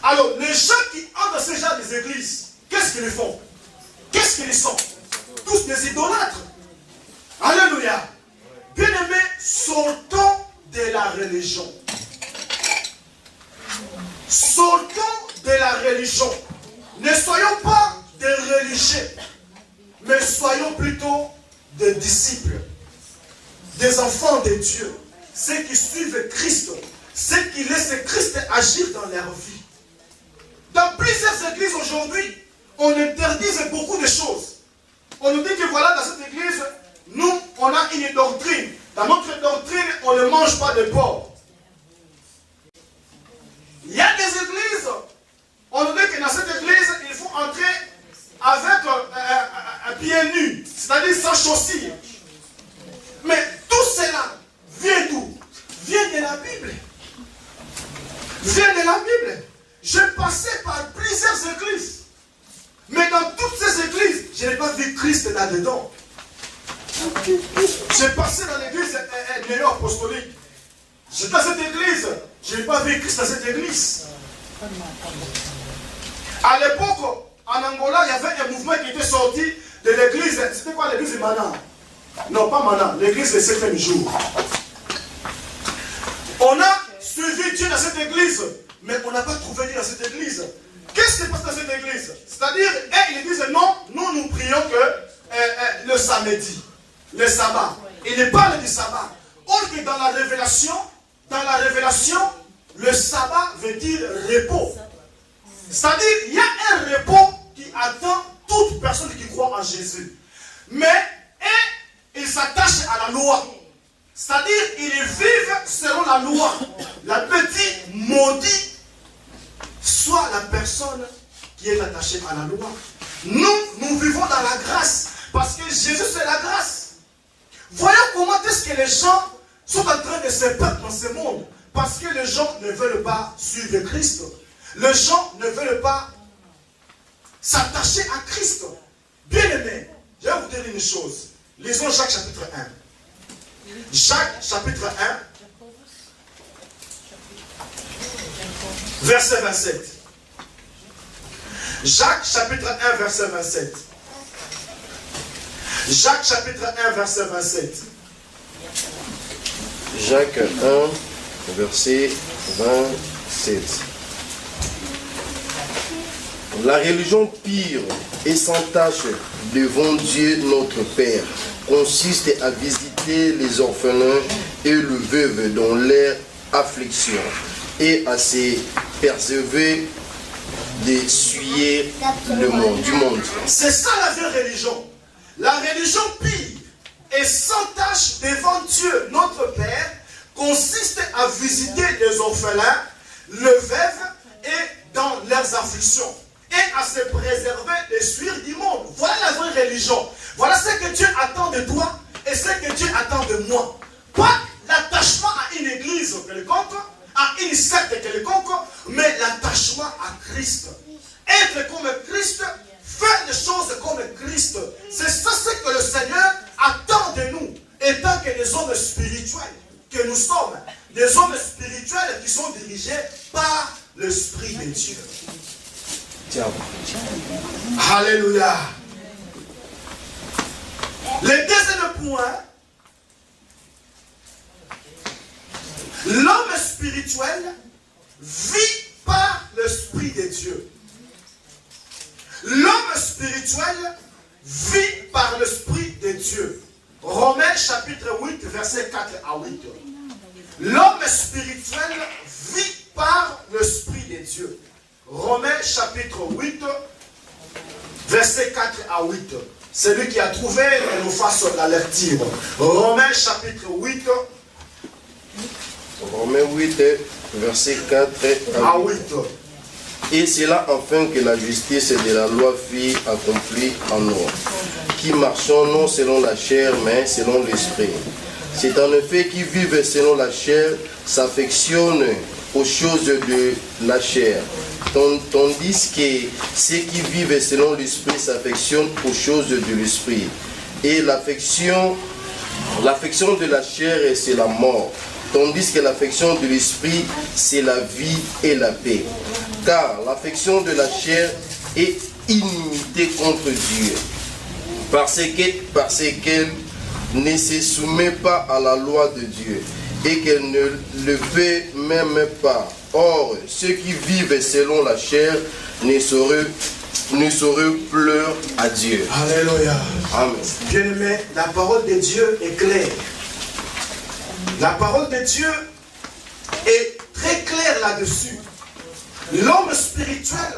Alors, les gens qui entrent dans ce genre d'églises, qu'est-ce qu'ils font? Qu'est-ce qu'ils sont? Tous des idolâtres. Alléluia. Bien-aimés, sortons de la religion. Sortons de la religion. Ne soyons pas des religieux, mais soyons plutôt des disciples, des enfants de Dieu, ceux qui suivent Christ, ceux qui laissent Christ agir dans leur vie. Dans plusieurs églises aujourd'hui, on interdise beaucoup de choses. On nous dit que voilà, dans cette église, nous, on a une doctrine. Dans notre doctrine, on ne mange pas de porc. Il y a des églises, on nous dit que dans cette église, il faut entrer avec un pied nu, c'est-à-dire sans chaussures. Mais tout cela vient d'où? Vient de la Bible. Vient de la Bible. J'ai passé par plusieurs églises. Mais dans toutes ces églises, je n'ai pas vu Christ là-dedans. J'ai passé dans l'église néo-apostolique. J'étais dans cette église, je n'ai pas vu Christ dans cette église. À l'époque, en Angola, il y avait un mouvement qui était sorti de l'église. C'était quoi l'église de Mana? Non, pas Mana, l'église des 7e jours. On a suivi Dieu dans cette église, mais on n'a pas trouvé Dieu dans cette église. Qu'est-ce qui se passe dans cette église? C'est-à-dire, ils disent non, nous prions que le samedi, le sabbat. Il parle du sabbat. Or que dans la révélation, le sabbat veut dire repos. C'est-à-dire, il y a un repos qui attend toute personne qui croit en Jésus. Mais, ils s'attachent à la loi. C'est-à-dire, ils vivent selon la loi. La petite maudit soit la personne qui est attachée à la loi. Nous vivons dans la grâce. Parce que Jésus, c'est la grâce. Voyons comment est-ce que les gens sont en train de se perdre dans ce monde. Parce que les gens ne veulent pas suivre Christ. Les gens ne veulent pas s'attacher à Christ. Bien aimé, je vais vous dire une chose. Lisons Jacques chapitre 1. Jacques chapitre 1, verset 27. Jacques chapitre 1, verset 27. Jacques chapitre 1, verset 27. Jacques 1, verset 27. La religion pure et sans tache devant Dieu notre Père consiste à visiter les orphelins et le veuve dans leur affliction et à se préserver d'essuyer le monde, du monde. C'est ça la vraie religion. La religion pure et sans tache devant Dieu notre Père consiste à visiter les orphelins, le veuve et dans leurs afflictions et à se préserver des sueurs du monde. Voilà la vraie religion. Voilà ce que Dieu attend de toi et ce que Dieu attend de moi. Pas l'attachement à une église quelconque, à une secte quelconque, mais l'attachement à Christ. Être comme Christ, faire des choses comme Christ. C'est ça ce que le Seigneur attend de nous, étant que des hommes spirituels que nous sommes. Des hommes spirituels qui sont dirigés par l'Esprit de Dieu. Alléluia. Le deuxième point, l'homme spirituel vit par l'Esprit de Dieu. L'homme spirituel vit par l'Esprit de Dieu. Romains chapitre 8, verset 4 à 8. L'homme spirituel vit par l'Esprit de Dieu. Romains chapitre 8, verset 4 à 8. Celui qui a trouvé, nous fasse la lecture. Romains chapitre 8. Romains 8, verset 4 à 8. Et c'est là enfin que la justice de la loi fut accomplie en nous, qui marchons non selon la chair, mais selon l'esprit. C'est en effet qui vivent selon la chair s'affectionnent aux choses de la chair, tandis que ceux qui vivent selon l'esprit s'affectionnent aux choses de l'esprit. Et l'affection de la chair, c'est la mort, tandis que l'affection de l'esprit, c'est la vie et la paix. Car l'affection de la chair est inimité contre Dieu, parce qu'elle ne se soumet pas à la loi de Dieu, et qu'elle ne le fait même pas. Or, ceux qui vivent selon la chair ne sauraient pleurer à Dieu. Alléluia. Amen. Bien-aimé, la parole de Dieu est claire. La parole de Dieu est très claire là-dessus. L'homme spirituel,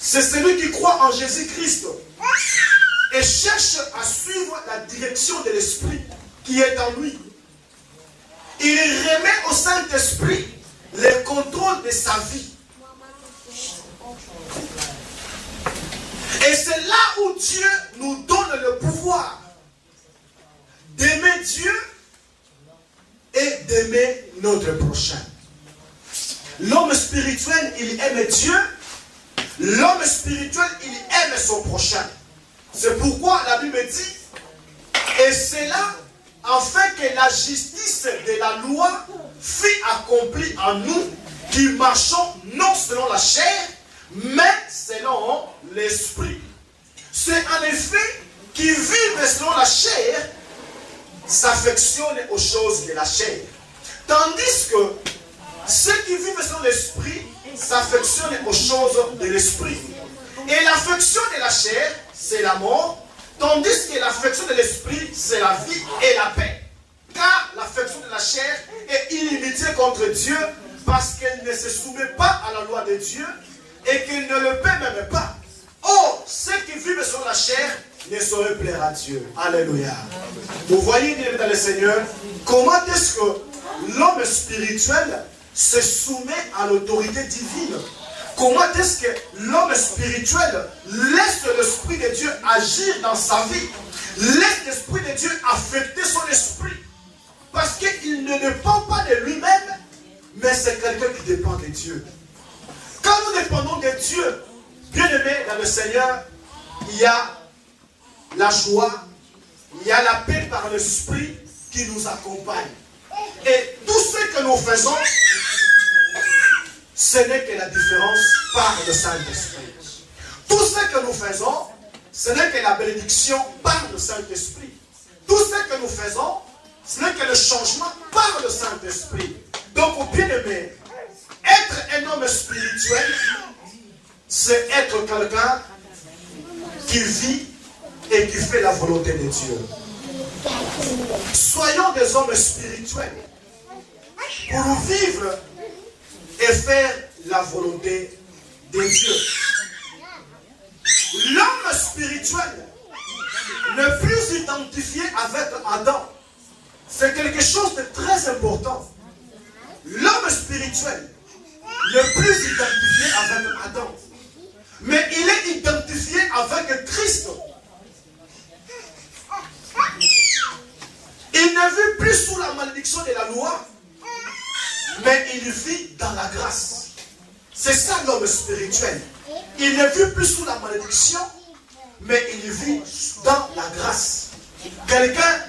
c'est celui qui croit en Jésus-Christ et cherche à suivre la direction de l'Esprit qui est en lui. Il remet au Saint-Esprit le contrôle de sa vie. Et c'est là où Dieu nous donne le pouvoir d'aimer Dieu et d'aimer notre prochain. L'homme spirituel, il aime Dieu. L'homme spirituel, il aime son prochain. C'est pourquoi la Bible dit, et c'est là, afin que la justice de la loi fût accomplie en nous, qui marchons non selon la chair, mais selon l'esprit. C'est en effet qui vivent selon la chair, s'affectionnent aux choses de la chair. Tandis que ceux qui vivent selon l'esprit s'affectionnent aux choses de l'esprit. Et l'affection de la chair, c'est la mort, tandis que l'affection de l'esprit, c'est la vie et la paix. Car l'affection de la chair est inimitié contre Dieu, parce qu'elle ne se soumet pas à la loi de Dieu et qu'elle ne le paie même pas. Or, ceux qui vivent sur la chair ne sauraient plaire à Dieu. Alléluia. Vous voyez, bien dans le Seigneur, comment est-ce que l'homme spirituel se soumet à l'autorité divine? Comment est-ce que l'homme spirituel laisse l'Esprit de Dieu agir dans sa vie? Laisse l'Esprit de Dieu affecter son esprit. Parce qu'il ne dépend pas de lui-même, mais c'est quelqu'un qui dépend de Dieu. Quand nous dépendons de Dieu, bien aimé dans le Seigneur, il y a la joie, il y a la paix par l'Esprit qui nous accompagne. Et tout ce que nous faisons, ce n'est que la différence par le Saint-Esprit. Tout ce que nous faisons, ce n'est que la bénédiction par le Saint-Esprit. Tout ce que nous faisons, ce n'est que le changement par le Saint-Esprit. Donc, bien aimé, être un homme spirituel, c'est être quelqu'un qui vit et qui fait la volonté de Dieu. Soyons des hommes spirituels pour vivre et faire la volonté de Dieu. L'homme spirituel ne plus identifié avec Adam, c'est quelque chose de très important. L'homme spirituel ne plus identifié avec Adam, mais il est identifié avec Christ. Il ne vit plus sous la malédiction de la loi, mais il vit dans la grâce. C'est ça l'homme spirituel. Il ne vit plus sous la malédiction, mais il vit dans la grâce. Quelqu'un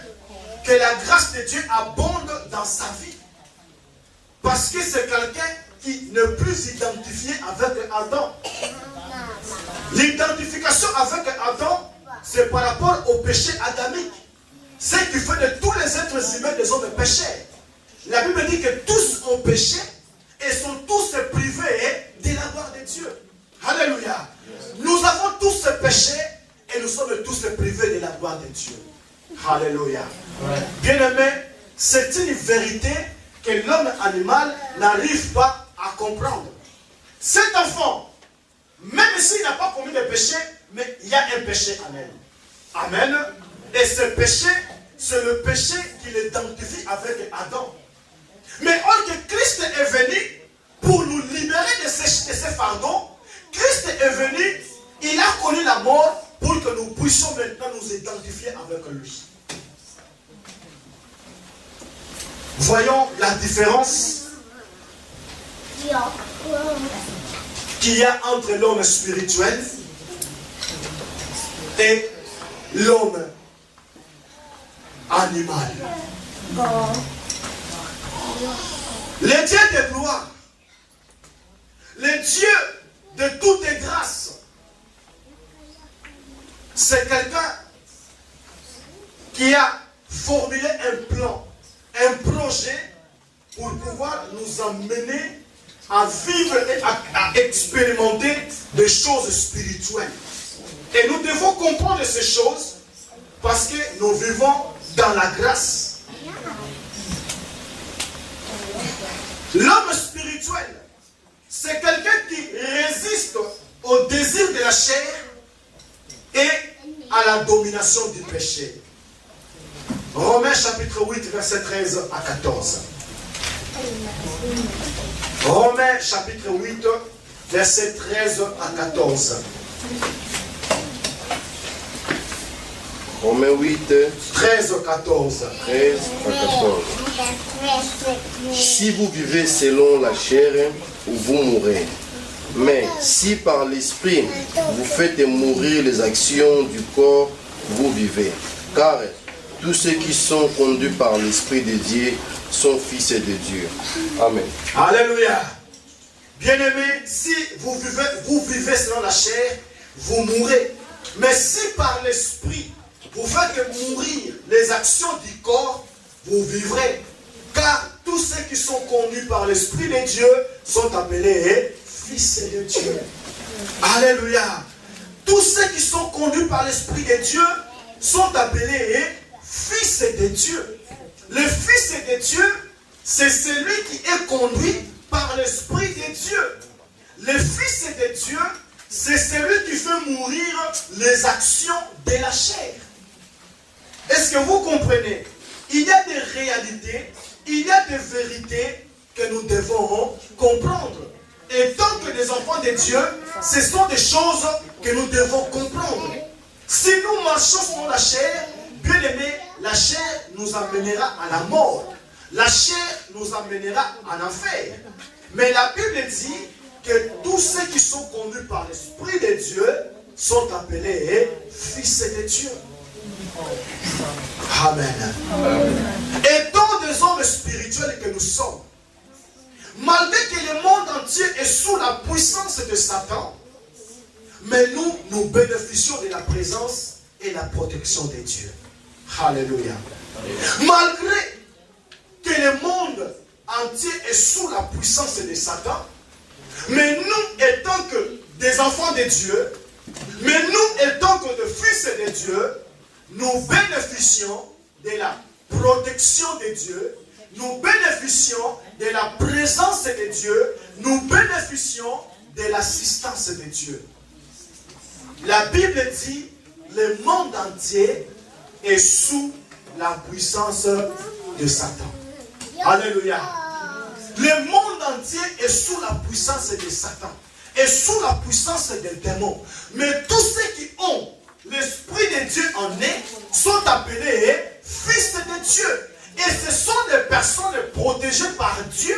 que la grâce de Dieu abonde dans sa vie. Parce que c'est quelqu'un qui n'est plus identifié avec Adam. L'identification avec Adam, c'est par rapport au péché adamique. Ce qui fait de tous les êtres humains des hommes pécheurs. La Bible dit que tous ont péché et sont tous privés de la gloire de Dieu. Alléluia. Nous avons tous péché et nous sommes tous privés de la gloire de Dieu. Alléluia. Bien-aimé, c'est une vérité que l'homme animal n'arrive pas à comprendre. Cet enfant, même s'il n'a pas commis de péché, mais il y a un péché en elle. Amen. Et ce péché, c'est le péché qui l'identifie avec Adam. Mais or que Christ est venu pour nous libérer de ces fardeaux, Christ est venu, il a connu la mort pour que nous puissions maintenant nous identifier avec lui. Voyons la différence qu'il y a entre l'homme spirituel et l'homme animal. Le Dieu de gloire, le Dieu de toute grâce, c'est quelqu'un qui a formulé un plan, un projet pour pouvoir nous emmener à vivre et à expérimenter des choses spirituelles. Et nous devons comprendre ces choses parce que nous vivons dans la grâce. L'homme spirituel, c'est quelqu'un qui résiste au désir de la chair et à la domination du péché. Romains chapitre 8, verset 13 à 14. Romains chapitre 8, verset 13 à 14. Romains 8, 13 à 14. 13 à 14. Si vous vivez selon la chair, vous mourrez. Mais si par l'esprit vous faites mourir les actions du corps, vous vivez. Car tous ceux qui sont conduits par l'esprit de Dieu sont fils de Dieu. Amen. Alléluia. Bien-aimés, si vous vivez selon la chair, vous mourrez. Mais si par l'esprit vous faites mourir les actions du corps, vous vivrez. Car tous ceux qui sont conduits par l'Esprit de Dieu sont appelés fils de Dieu. Alléluia. Tous ceux qui sont conduits par l'Esprit de Dieu sont appelés fils de Dieu. Le fils de Dieu, c'est celui qui est conduit par l'Esprit de Dieu. Le fils de Dieu, c'est celui qui fait mourir les actions de la chair. Est-ce que vous comprenez? Il y a des réalités, il y a des vérités que nous devons comprendre. Et tant que des enfants de Dieu, ce sont des choses que nous devons comprendre. Si nous marchons sur la chair, bien aimé, la chair nous amènera à la mort. La chair nous amènera en enfer. Mais la Bible dit que tous ceux qui sont conduits par l'Esprit de Dieu sont appelés fils de Dieu. Amen. Étant des hommes spirituels que nous sommes, malgré que le monde entier est sous la puissance de Satan, mais nous bénéficions de la présence et la protection de Dieu. Alléluia. Malgré que le monde entier est sous la puissance de Satan, mais nous étant que des enfants de Dieu, mais nous étant que des fils de Dieu, nous bénéficions de la protection de Dieu, nous bénéficions de la présence de Dieu, nous bénéficions de l'assistance de Dieu. La Bible dit, le monde entier est sous la puissance de Satan. Alléluia. Le monde entier est sous la puissance de Satan, est sous la puissance des démons. Mais tous ceux qui ont l'Esprit de Dieu en eux sont appelés fils de Dieu. Et ce sont des personnes protégées par Dieu.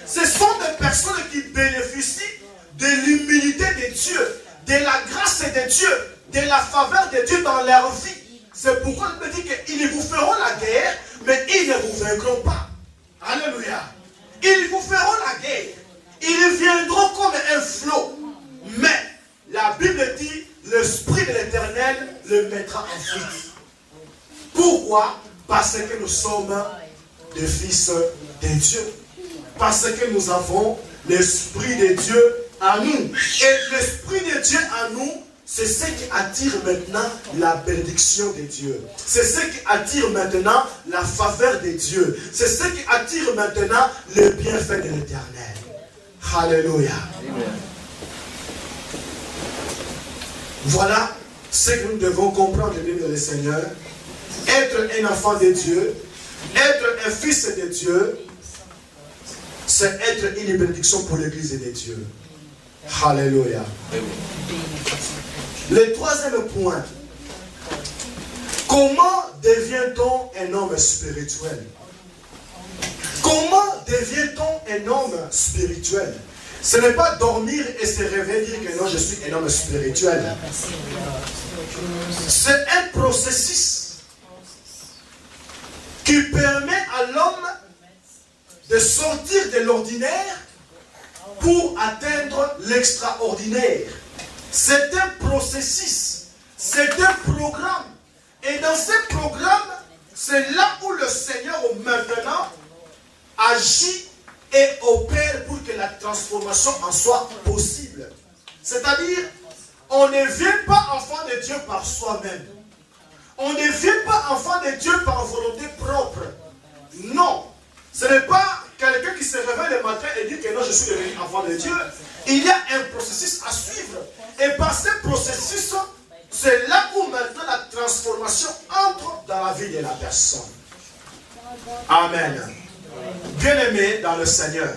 Ce sont des personnes qui bénéficient de l'humilité de Dieu, de la grâce de Dieu, de la faveur de Dieu dans leur vie. C'est pourquoi il me dit qu'ils vous feront la guerre, mais ils ne vous vaincront pas. Alléluia. Ils vous feront la guerre. Ils viendront comme un flot. Mais la Bible dit, l'Esprit de l'Éternel le mettra en fuite. Pourquoi? Parce que nous sommes des fils de Dieu. Parce que nous avons l'Esprit de Dieu en nous. Et l'Esprit de Dieu en nous, c'est ce qui attire maintenant la bénédiction de Dieu. C'est ce qui attire maintenant la faveur de Dieu. C'est ce qui attire maintenant le bienfait de l'Éternel. Alléluia. Amen. Voilà ce que nous devons comprendre, bien le Seigneur. Être un enfant de Dieu, être un fils de Dieu, c'est être une bénédiction pour l'Église de Dieu. Alléluia. Le troisième point. Comment devient-on un homme spirituel? Comment devient-on un homme spirituel? Ce n'est pas dormir et se réveiller et dire que non, je suis un homme spirituel. C'est un processus qui permet à l'homme de sortir de l'ordinaire pour atteindre l'extraordinaire. C'est un processus, c'est un programme. Et dans ce programme, c'est là où le Seigneur maintenant agit et opère pour que la transformation en soit possible. C'est-à-dire, on ne vient pas enfant de Dieu par soi-même. On ne vient pas enfant de Dieu par volonté propre. Non. Ce n'est pas quelqu'un qui se réveille le le matin et dit que non, je suis devenu enfant de Dieu, il y a un processus à suivre. Et par ce processus, c'est là où maintenant la transformation entre dans la vie de la personne. Amen. Bien-aimé dans le Seigneur,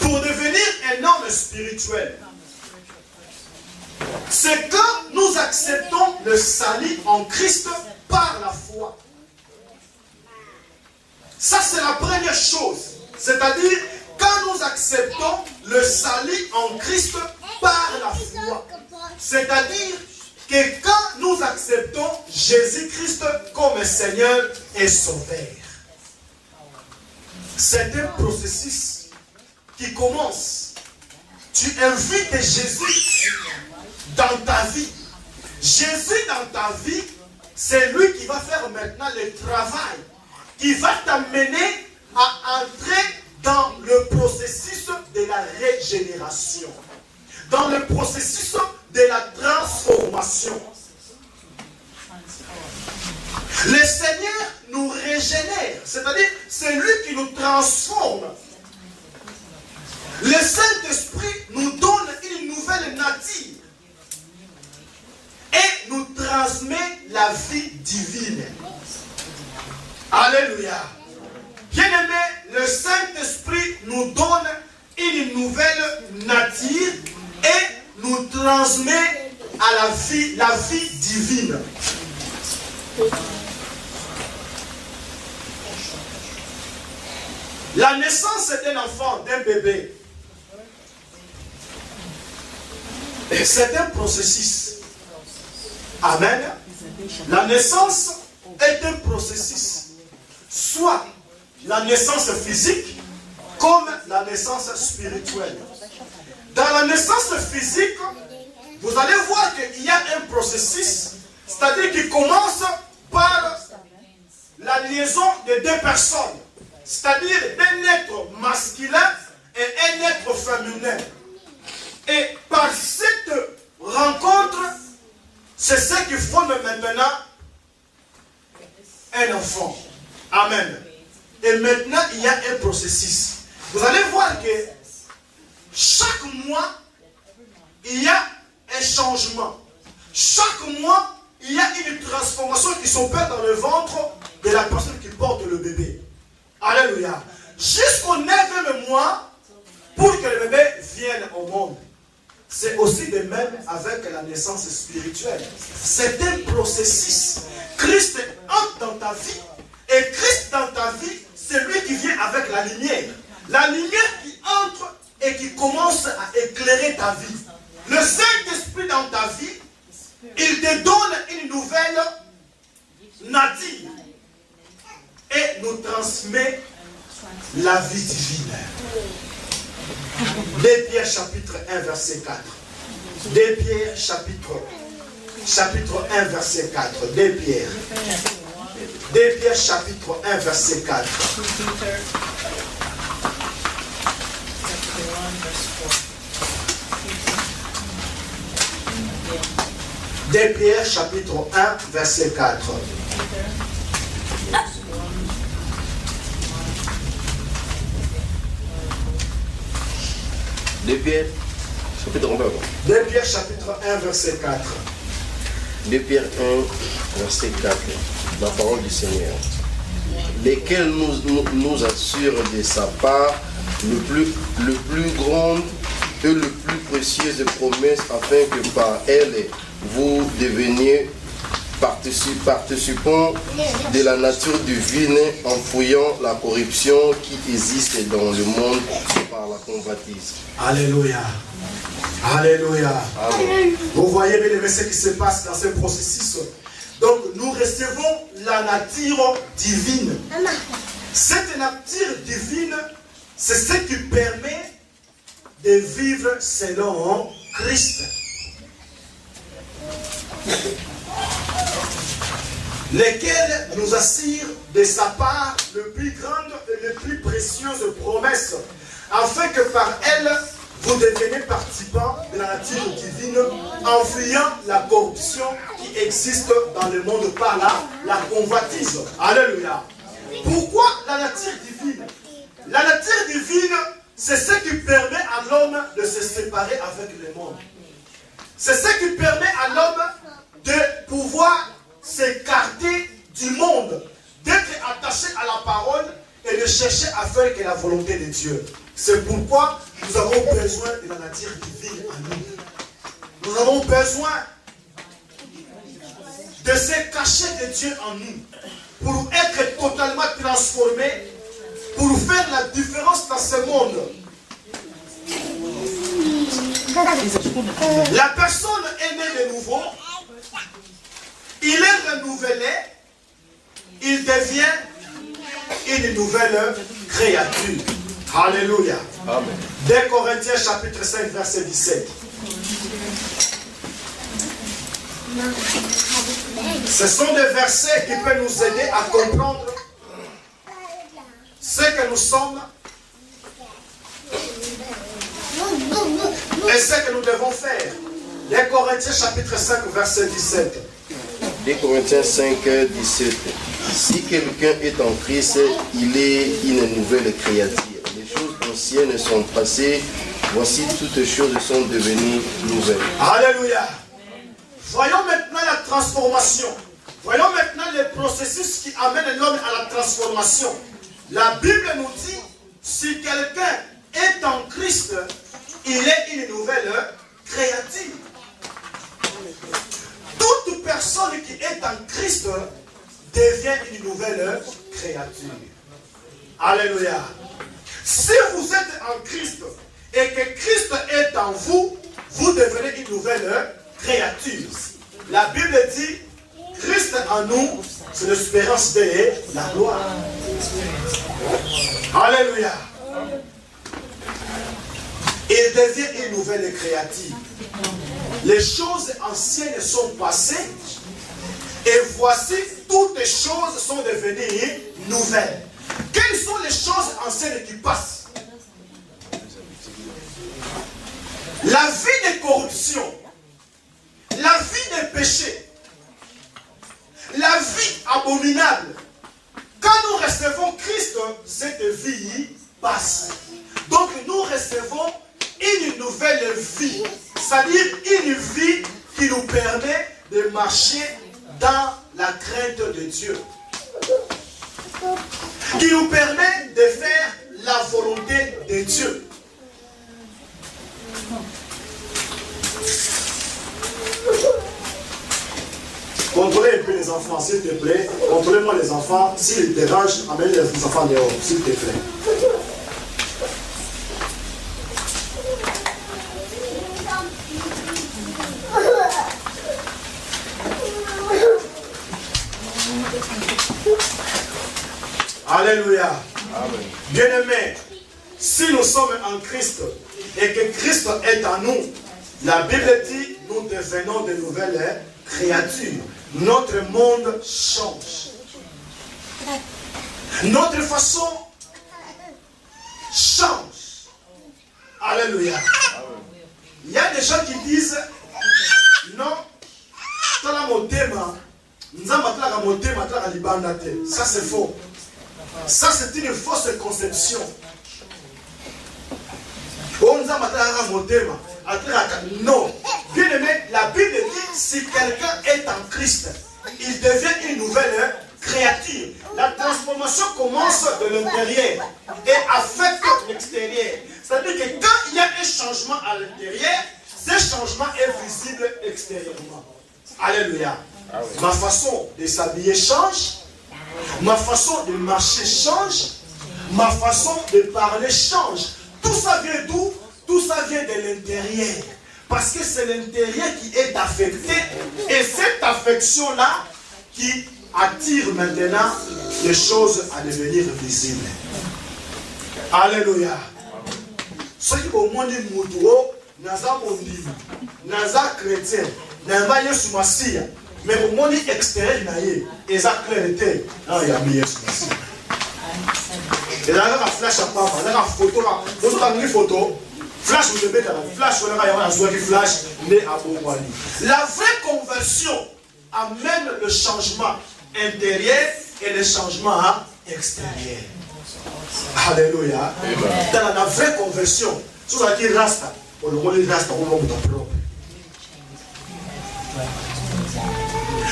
pour devenir un homme spirituel, c'est quand nous acceptons le salut en Christ par la foi. Ça, c'est la première chose. C'est-à-dire, quand nous acceptons le salut en Christ par la foi. C'est-à-dire que quand nous acceptons Jésus-Christ comme Seigneur et Sauveur. C'est un processus qui commence. Tu invites Jésus dans ta vie. Jésus dans ta vie, c'est lui qui va faire maintenant le travail, qui va t'amener à entrer dans le processus de la régénération, dans le processus de la transformation. Le Seigneur nous régénère, c'est-à-dire c'est lui qui nous transforme. Le Saint-Esprit nous donne une nouvelle nature et nous transmet la vie divine. Alléluia. Bien-aimé, le Saint-Esprit nous donne une nouvelle nature et nous transmet à la vie divine. La naissance d'un enfant, d'un bébé, c'est un processus. Amen. La naissance est un processus. Soit la naissance physique, comme la naissance spirituelle. Dans la naissance physique, vous allez voir qu'il y a un processus, c'est-à-dire qui commence par la liaison de deux personnes, c'est-à-dire d'un être masculin et un être féminin. Et par cette rencontre, c'est ce qui forme maintenant un enfant. Amen. Et maintenant, il y a un processus. Vous allez voir que chaque mois, il y a un changement. Chaque mois, il y a une transformation qui s'opère dans le ventre de la personne qui porte le bébé. Alléluia. Jusqu'au 9e mois, pour que le bébé vienne au monde. C'est aussi de même avec la naissance spirituelle. C'est un processus. Christ entre dans ta vie. Et Christ dans ta vie, c'est lui qui vient avec la lumière. La lumière qui entre et qui commence à éclairer ta vie. Le Saint-Esprit dans ta vie, il te donne une nouvelle nature et nous transmet la vie divine. 2 Pierre chapitre 1 verset 4. 2 Pierre chapitre 1 verset 4. 2 Pierre. 2 Pierre chapitre 1 verset 4. 2 Pierre chapitre 1 verset 4. De Pierre, chapitre 1, 2 Pierre chapitre 1 verset 4. 2 Pierre 1, verset 4. La parole du Seigneur. Lesquels nous assurent de sa part le plus grand et le plus précieuses promesses, afin que par elles vous deveniez participants de la nature divine, en fouillant la corruption qui existe dans le monde par la convoitise. Alléluia. Alléluia. Amen. Vous voyez bien ce qui se passe dans ce processus. Donc nous recevons la nature divine. Cette nature divine, c'est ce qui permet de vivre selon Christ. Lesquels nous assurent de sa part le plus grande et les plus précieuses promesses, afin que par elles, vous deveniez participants de la nature divine, en fuyant la corruption qui existe dans le monde par la convoitise. Alléluia. Pourquoi la nature divine? La nature divine, c'est ce qui permet à l'homme de se séparer avec le monde. C'est ce qui permet à l'homme de pouvoir s'écarter du monde, d'être attaché à la parole et de chercher à faire que la volonté de Dieu. C'est pourquoi nous avons besoin de la nature divine en nous. Nous avons besoin de se cacher de Dieu en nous pour être totalement transformés, pour faire la différence dans ce monde. La personne est née de nouveau, il est renouvelé, il devient une nouvelle créature. Alléluia. Amen. 2 Corinthiens chapitre 5 verset 17. Ce sont des versets qui peuvent nous aider à comprendre ce que nous sommes et ce que nous devons faire. 2 Corinthiens chapitre 5 verset 17. 2 Corinthiens 5, 17. Si quelqu'un est en Christ, il est une nouvelle créature. Les choses anciennes sont passées, voici toutes choses sont devenues nouvelles. Alléluia. Voyons maintenant la transformation. Voyons maintenant le processus qui amène l'homme à la transformation. La Bible nous dit, si quelqu'un est en Christ, il est une nouvelle créature. Toute personne qui est en Christ devient une nouvelle créature. Alléluia. Si vous êtes en Christ et que Christ est en vous, vous devenez une nouvelle créature. La Bible dit, Christ en nous, c'est l'espérance de la gloire. Alléluia. Il devient une nouvelle créature. Les choses anciennes sont passées et voici toutes les choses sont devenues nouvelles. Quelles sont les choses anciennes qui passent? La vie de corruption, la vie de péché, la vie abominable. Quand nous recevons Christ, cette vie passe. Donc nous recevons une nouvelle vie, c'est-à-dire une vie qui nous permet de marcher dans la crainte de Dieu, qui nous permet de faire la volonté de Dieu. Contrôlez un peu les enfants, s'il te plaît. Contrôlez-moi les enfants. S'ils dérangent, amenez les enfants dehors, s'il te plaît. Alléluia. Bien-aimés, si nous sommes en Christ et que Christ est en nous, la Bible dit, nous devenons de nouvelles créatures. Notre monde change. Notre façon change. Alléluia. Il y a des gens qui disent, non, ça c'est faux. Ça c'est une fausse conception. Non. Bien aimé, la Bible dit, si quelqu'un est en Christ, il devient une nouvelle créature. La transformation commence de l'intérieur et affecte l'extérieur. C'est-à-dire que quand il y a un changement à l'intérieur, ce changement est visible extérieurement. Alléluia. Ma façon de s'habiller change, ma façon de marcher change, ma façon de parler change. Tout ça vient d'où? Tout ça vient de l'intérieur. Parce que c'est l'intérieur qui est affecté. Et cette affection-là qui attire maintenant les choses à devenir visibles. Alléluia. Ce qui au monde dit Moutouo, Naza Mondini, Naza chrétien, Naza Yesu Massia, mais au monde extérieur, il y a clarté. Non, il y a mis Yesu Massia. Et là, il y a un flash à papa, il y a une photo, vous avez une photo. Flash, vous devez faire un flash, la vraie conversion amène le changement intérieur et le changement extérieur. Alléluia. Dans la vraie conversion, si vous avez rasta, on le voit rasta au moment propre.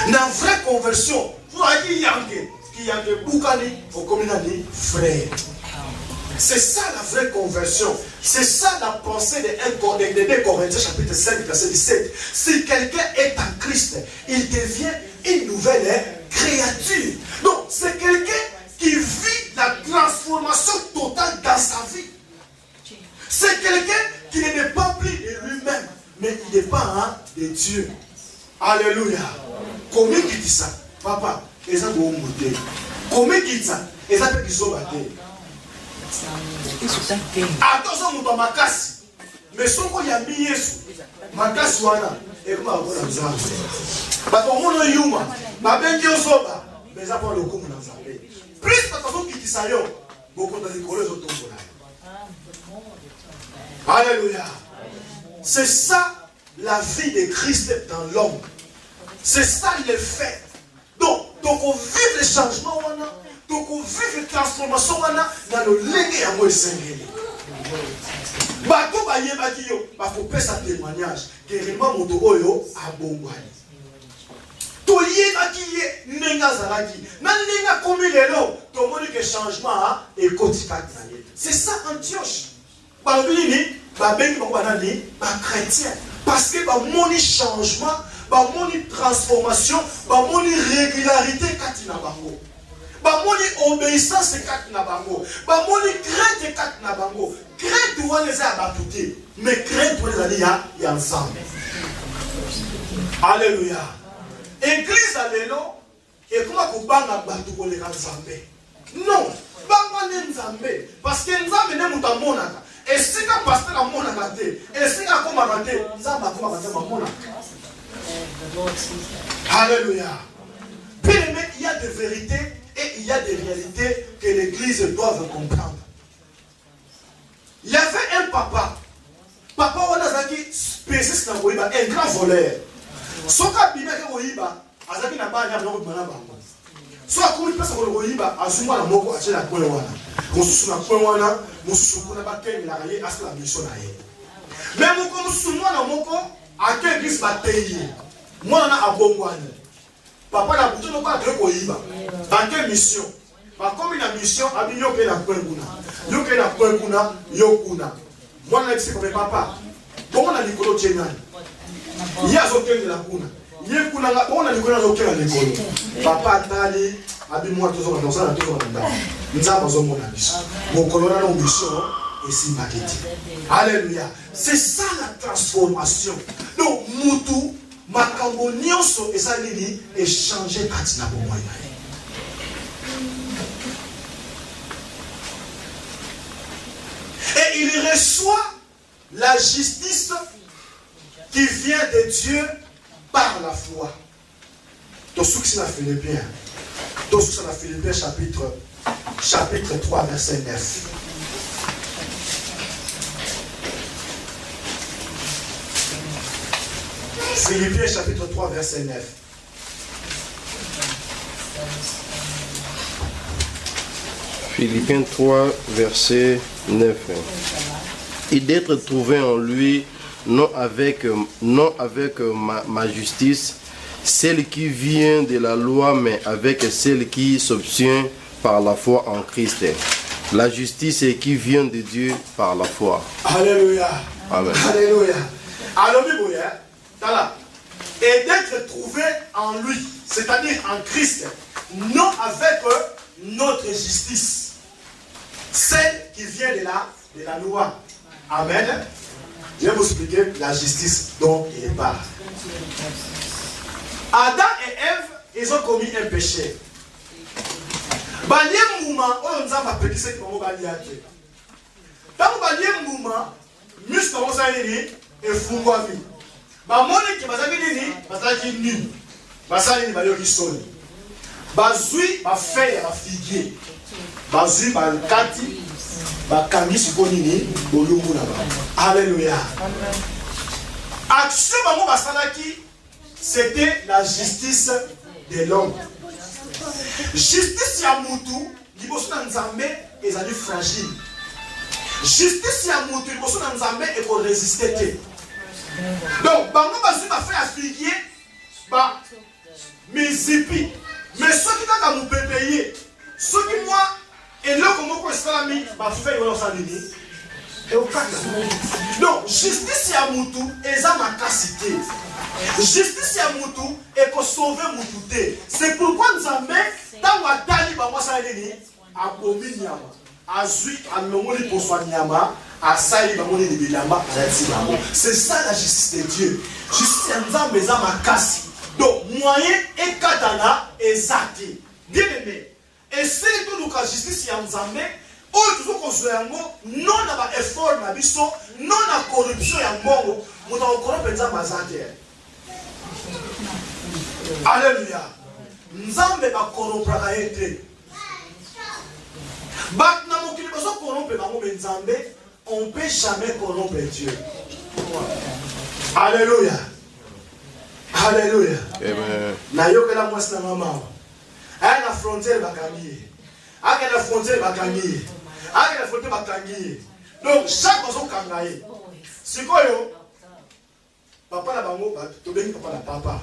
Dans la vraie conversion, vous avez yanké, qui yanké boukani, au communani, frère. C'est ça la vraie conversion. C'est ça la pensée de 2 Corinthiens chapitre 5 verset 17. Si quelqu'un est en Christ, il devient une nouvelle créature. Donc c'est quelqu'un qui vit la transformation totale dans sa vie. C'est quelqu'un qui n'est pas plus de lui-même, mais il dépend de Dieu. Alléluia. Comment il dit ça? Papa, ils ont beau monter. Comment il dit ça? Ils ont fait qu'ils sont battus. Attention, mon makasi. Mais si on y a mis makasi wana, et comment on a besoin? Parce qu'on a yuma, ma bengi osoba, mais ça prend le coup dans sa vie. Plus attention qui dit ça yo, beaucoup de l'école sont tombés. Alléluia. C'est ça la vie de Christ dans l'homme. C'est ça le fait. Donc on vit le changement, donc on vit la transformation dans le légué à moi et bato bayebaki yo bakopesa témoignage que réellement moto oyo abongwani toyebaki ye ndenge azalaki na ndenge akomi lelo tomoni ke changement ekotikaki na ye. C'est ça Antioche balobi nini babengi bango banani bachrétien parce que bamoni changement bamoni transformation bamoni régularité kati na bango bamoni obéissance kati na bango bamoni crainte kati na bango. Crainte wana eza ya bato te mais crainte wana ezali ya nzambe. Alléluia. Église ya lelo ekoma kobanga bato koleka nzambe. Non, banga ne nzambe parce que nzambe nde moto amonaka esika paster amonaka te esika akomaka te nzambe akomaka te amonaka. Alléluia. Puis il y a des vérités et il y a des réalités que l'église doit comprendre. Il y avait un papa. Papa Wanazaki spécialiste dans Goïba, un grand voleur. Soka bina ke Goïba, azaki na ba nyama ko bana bango. So akumi pesa ko Goïba, azuma na moko achela kwa wana. Mususu na kwa wana, mususu kuna ba kengi la ye asla mission na ye. Mais moko mususu mwana moko ake bis ba teyi. Mwana na abongwana. Papa na buto no ba de Goïba. Banque mission. Ba comme une mission abi yo ke na kwa kuna. Yo ke na kwa kuna, yo kuna. Mwana na kisi papa. Comment on a Nicolo Tchénani? Il y a aucun de la kuna. Il y a kuna, on a Nicolo aucun de Nicolo. Papa Tali, Abimoi, tout ça, dans ça, tout ça, nous avons besoin de mon ambition. Mon colonel ambition est si maquetté. Alléluia. C'est ça la transformation. Donc, Moutou, Makambo, Nyonso, et ça, Lili, est changé Katina pour moi. Et il reçoit la justice qui vient de Dieu par la foi. Tout ce qui est dans Philippiens. Tout ce qui est dans Philippiens chapitre 3 verset 9. Philippiens chapitre 3 verset 9. Philippiens 3 verset 9. Et d'être trouvé en lui, non avec ma justice, celle qui vient de la loi, mais avec celle qui s'obtient par la foi en Christ. La justice qui vient de Dieu par la foi. Alléluia. Amen. Alléluia. Alors, et d'être trouvé en lui, c'est-à-dire en Christ, non avec notre justice, celle qui vient de la loi. Amen. Je vais vous expliquer la justice dont il parle. Adam et Ève, ils ont commis un péché. Baliem mouma, on nous a appris ce qu'on va dire. Dans baliem mouma, muscle on s'en est et fungwami. Ba moni qui bazaki nini, bazaki nu. Basali ni balio kisoni. Bazui ba feuille ba figuier. Bazui ba kati ba kamisi konini bolungu na ba. Alléluia. Action bango basalaki, c'était la justice de l'homme. Justice ya mutu liboso na nzambe ezali fragile. Justice ya mutu liboso na nzambe ekoresiste te. Donc bango bazwi bafe ya figuier ba mizipi. Mais soki kaka mopepe ye, soki mwa eloko moko esalami bafe oyo osalini eokata. Donc justice ya mutu eza makasi te. Justice ya mutu ekosauve mutu te. C'est pourquoi nzambe ntango atali bango asala nini abomi nyama azwi alongoli poswa nyama asali bango nini bilamba alati bango. C'est ça la justice de Dieu. Justice ya nzambe eza makasi. Donc moyen ekatana eza te. Bien aimé, esili toluka justice ya nzambe oyo tozokozwa yango non na baeffort na biso, non na corruption ya mbongo. Moto akokorompe nzambe aza te. Alléluia. Nzambe bakorompaka ye te. Bato na mokili bazokorompe bango me nzambe, on peut jamais corrompre Dieu. Alléluia. Alléluia. Amen. Na yokela mwasi na mama. Aya na frontière bakangi. Aya na frontière bakangi. Aya na frontière bakangi. Donc chaque personne kangaye. Sikoyo papa na bango tobengi papa na papa.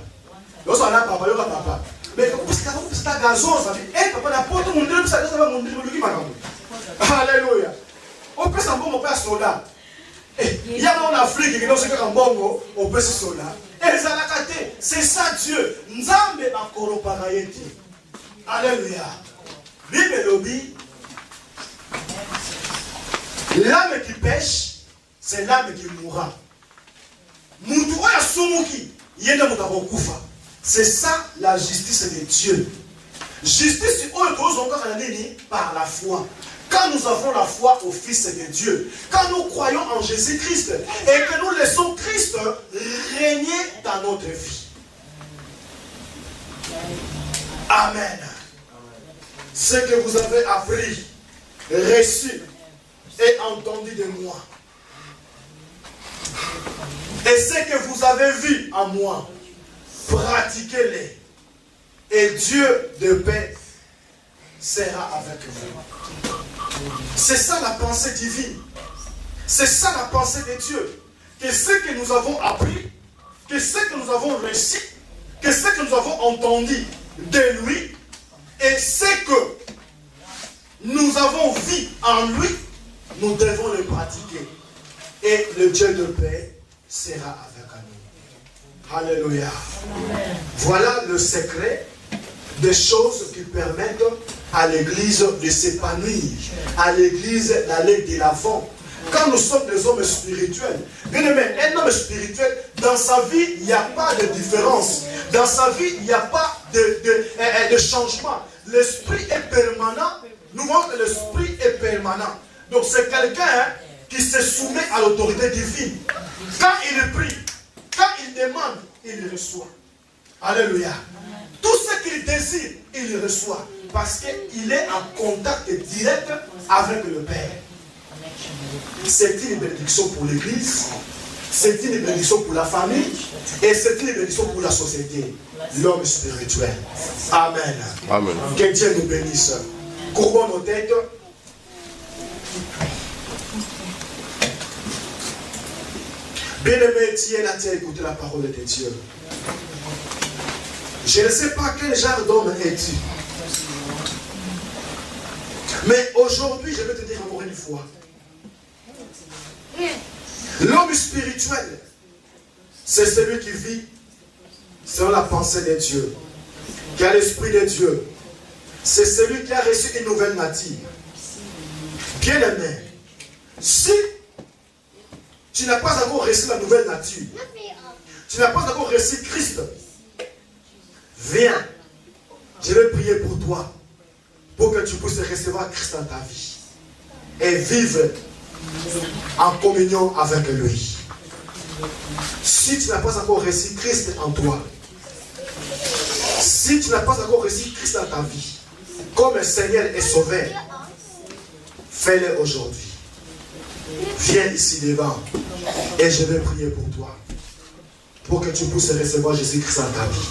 Lorsqu'on a papa, yoka papa. Mais c'est un gazon, ça fait. Eh, papa, la porte, mon Dieu, ça va mon Dieu, alléluia. On peut s'en bon, mon père soldat. Il y a en Afrique qui n'ont pas un bon, on peut se soldat. Et ça l'a caté. C'est ça Dieu. Nzambe ba koroparayeti. Alléluia. Bible lobby. L'âme qui pêche, c'est l'âme qui mourra. Moutou ya sumuki, yenda mutabo kufa. C'est ça la justice de Dieu. Justice par la foi. Quand nous avons la foi au Fils de Dieu, quand nous croyons en Jésus-Christ et que nous laissons Christ régner dans notre vie. Amen. Ce que vous avez appris, reçu et entendu de moi, et ce que vous avez vu en moi, pratiquez-les. Et Dieu de paix sera avec vous. C'est ça la pensée divine. C'est ça la pensée de Dieu. Que ce que nous avons appris, que ce que nous avons reçu, que ce que nous avons entendu de lui, et ce que nous avons vu en lui, nous devons le pratiquer. Et le Dieu de paix sera avec nous. Alléluia. Amen. Voilà le secret des choses qui permettent à l'église de s'épanouir, à l'église d'aller de l'avant. Quand nous sommes des hommes spirituels, bien aimé, un homme spirituel, dans sa vie, il n'y a pas de différence. Dans sa vie, il n'y a pas de changement. L'esprit est permanent. Nous voyons que l'esprit est permanent. Donc c'est quelqu'un qui se soumet à l'autorité divine. Quand il prie, quand il demande, il reçoit. Alléluia. Tout ce qu'il désire, il reçoit. Parce qu'il est en contact direct avec le Père. C'est une bénédiction pour l'Église, c'est une bénédiction pour la famille, et c'est une bénédiction pour la société. L'homme spirituel. Amen. Amen. Que Dieu nous bénisse. Courbons nos têtes. Bien-aimé, tiens la tête, écoutez la parole de Dieu. Je ne sais pas quel genre d'homme es-tu. Mais aujourd'hui, je vais te dire encore une fois. L'homme spirituel, c'est celui qui vit selon la pensée de Dieu, qui a l'esprit de Dieu. C'est celui qui a reçu une nouvelle nature. Bien-aimé, si tu n'as pas encore reçu la nouvelle nature, tu n'as pas encore reçu Christ, viens, je vais prier pour toi, pour que tu puisses recevoir Christ dans ta vie et vivre en communion avec lui. Si tu n'as pas encore reçu Christ en toi, si tu n'as pas encore reçu Christ dans ta vie, comme Seigneur et Sauveur, fais-le aujourd'hui. Viens ici devant et je vais prier pour toi, pour que tu puisses recevoir Jésus-Christ dans ta vie.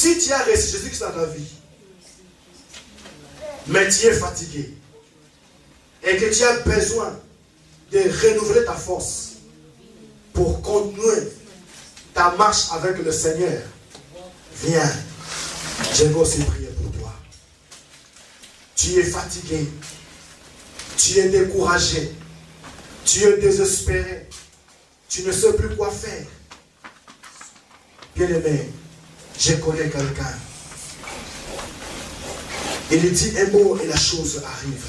Si tu as reçu Jésus-Christ dans ta vie, mais tu es fatigué, et que tu as besoin de renouveler ta force pour continuer ta marche avec le Seigneur, viens, je vais aussi prier pour toi. Tu es fatigué, tu es découragé, tu es désespéré, tu ne sais plus quoi faire. Bien-aimé, je connais quelqu'un. Il dit un mot et la chose arrive.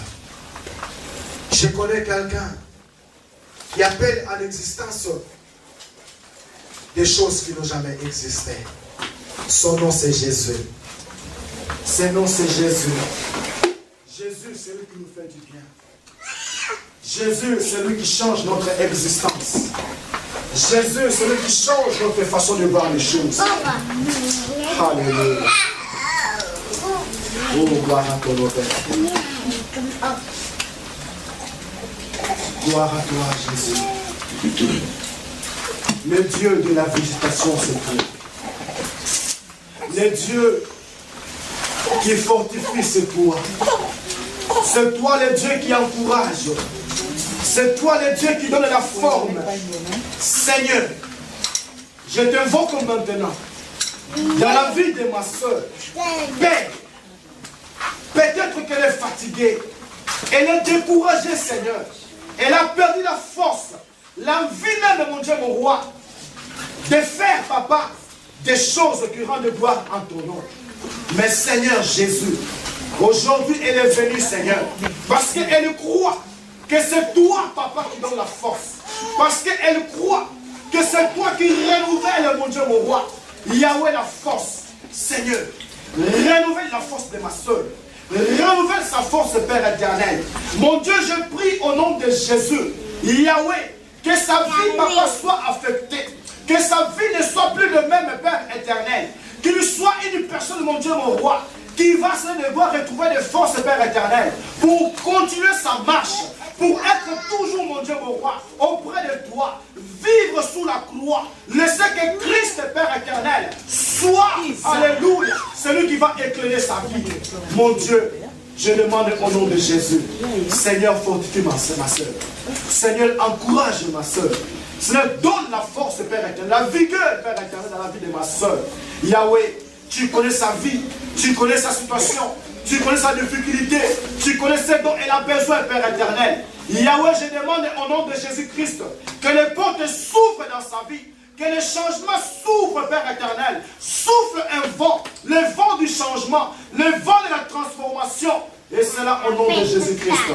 Je connais quelqu'un qui appelle à l'existence des choses qui n'ont jamais existé. Son nom c'est Jésus. Son nom c'est Jésus. Jésus c'est lui qui nous fait du bien. Jésus c'est lui qui change notre existence. Jésus c'est lui qui change notre façon de voir les choses. Alléluia. Oh, gloire à ton nom, Père. Gloire à toi, Jésus. Le Dieu de la visitation, c'est toi. Le Dieu qui fortifie, c'est toi. C'est toi le Dieu qui encourage. C'est toi le Dieu qui donne la forme. Seigneur, je t'invoque maintenant dans la vie de ma soeur. Père, peut-être qu'elle est fatiguée. Elle est découragée, Seigneur. Elle a perdu la force, l'envie même, mon Dieu, mon roi, de faire, papa, des choses qui rendent gloire en ton nom. Mais Seigneur Jésus, aujourd'hui, elle est venue, Seigneur, parce qu'elle croit que c'est toi, papa, qui donne la force. Parce qu'elle croit que c'est toi qui renouvelle, mon Dieu, mon roi. Yahweh, la force. Seigneur, renouvelle la force de ma soeur. Renouvelle sa force, Père éternel. Mon Dieu, je prie au nom de Jésus, Yahweh, que sa vie, papa, soit affectée. Que sa vie ne soit plus le même, Père éternel. Qu'il soit une personne, mon Dieu, mon roi, qui va se devoir retrouver des forces, Père éternel, pour continuer sa marche, pour être toujours, mon Dieu, mon roi, auprès de toi, vivre sous la croix, laisser que Christ, Père éternel, soit, alléluia, celui qui va éclairer sa vie. Mon Dieu, je demande au nom de Jésus, Seigneur, fortifie ma soeur. Seigneur, encourage ma soeur. Seigneur, donne la force, Père éternel, la vigueur, Père éternel, dans la vie de ma soeur. Yahweh, tu connais sa vie, tu connais sa situation, tu connais sa difficulté, tu connais ce dont elle a besoin, Père éternel. Yahweh, je demande au nom de Jésus-Christ que les portes s'ouvrent dans sa vie, que les changements s'ouvrent, Père éternel. Souffle un vent, le vent du changement, le vent de la transformation. Et cela au nom de Jésus-Christ.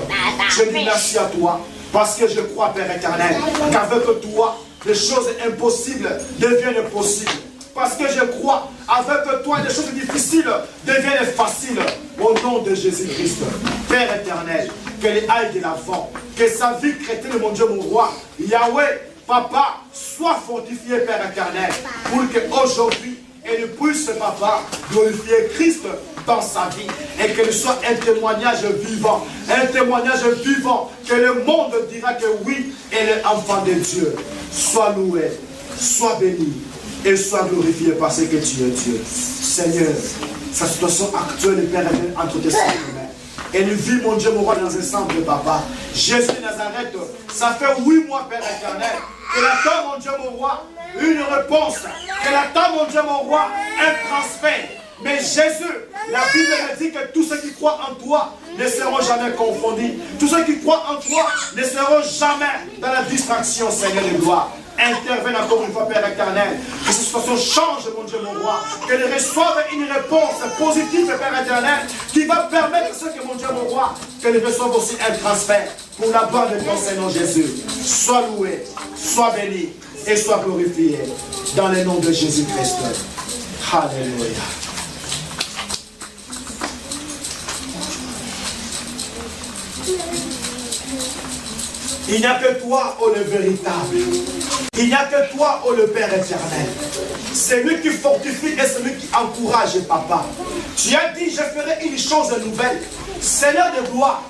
Je dis merci à toi, parce que je crois, Père éternel, qu'avec toi, les choses impossibles deviennent possibles. Parce que je crois, avec toi, les choses difficiles deviennent faciles. Au nom de Jésus-Christ. Père éternel, qu'elle aille de l'avant. Que sa vie chrétienne, mon Dieu, mon roi, Yahweh, Papa, soit fortifié, Père éternel. Pour qu'aujourd'hui, elle puisse, Papa, glorifier Christ dans sa vie. Et qu'elle soit un témoignage vivant. Un témoignage vivant. Que le monde dira que oui, elle est enfant de Dieu. Sois loué, sois béni. Et sois glorifié parce que tu es Dieu. Seigneur, sa situation actuelle, Père, entre tes mains. Elle vit, mon Dieu, mon roi, dans un centre, Papa. Jésus de Nazareth, ça fait 8 mois, Père éternel. Elle attend, mon Dieu, mon roi, une réponse. Elle attend, mon Dieu, mon roi, un transfert. Mais Jésus, la Bible me dit que tous ceux qui croient en toi ne seront jamais confondus. Tous ceux qui croient en toi ne seront jamais dans la distraction, Seigneur de gloire. Intervienne encore une fois, Père éternel. Que cette situation change, mon Dieu, mon roi. Qu'elle reçoive une réponse positive, Père éternel, qui va permettre ce que, mon Dieu, mon roi, qu'elle reçoive aussi un transfert pour la gloire de ton Seigneur Jésus. Sois loué, sois béni et sois glorifié dans le nom de Jésus-Christ. Alléluia. Il n'y a que toi, ô le véritable. Il n'y a que toi, ô le Père éternel. C'est lui qui fortifie et c'est lui qui encourage, Papa. Tu as dit, je ferai une chose nouvelle. Seigneur de gloire,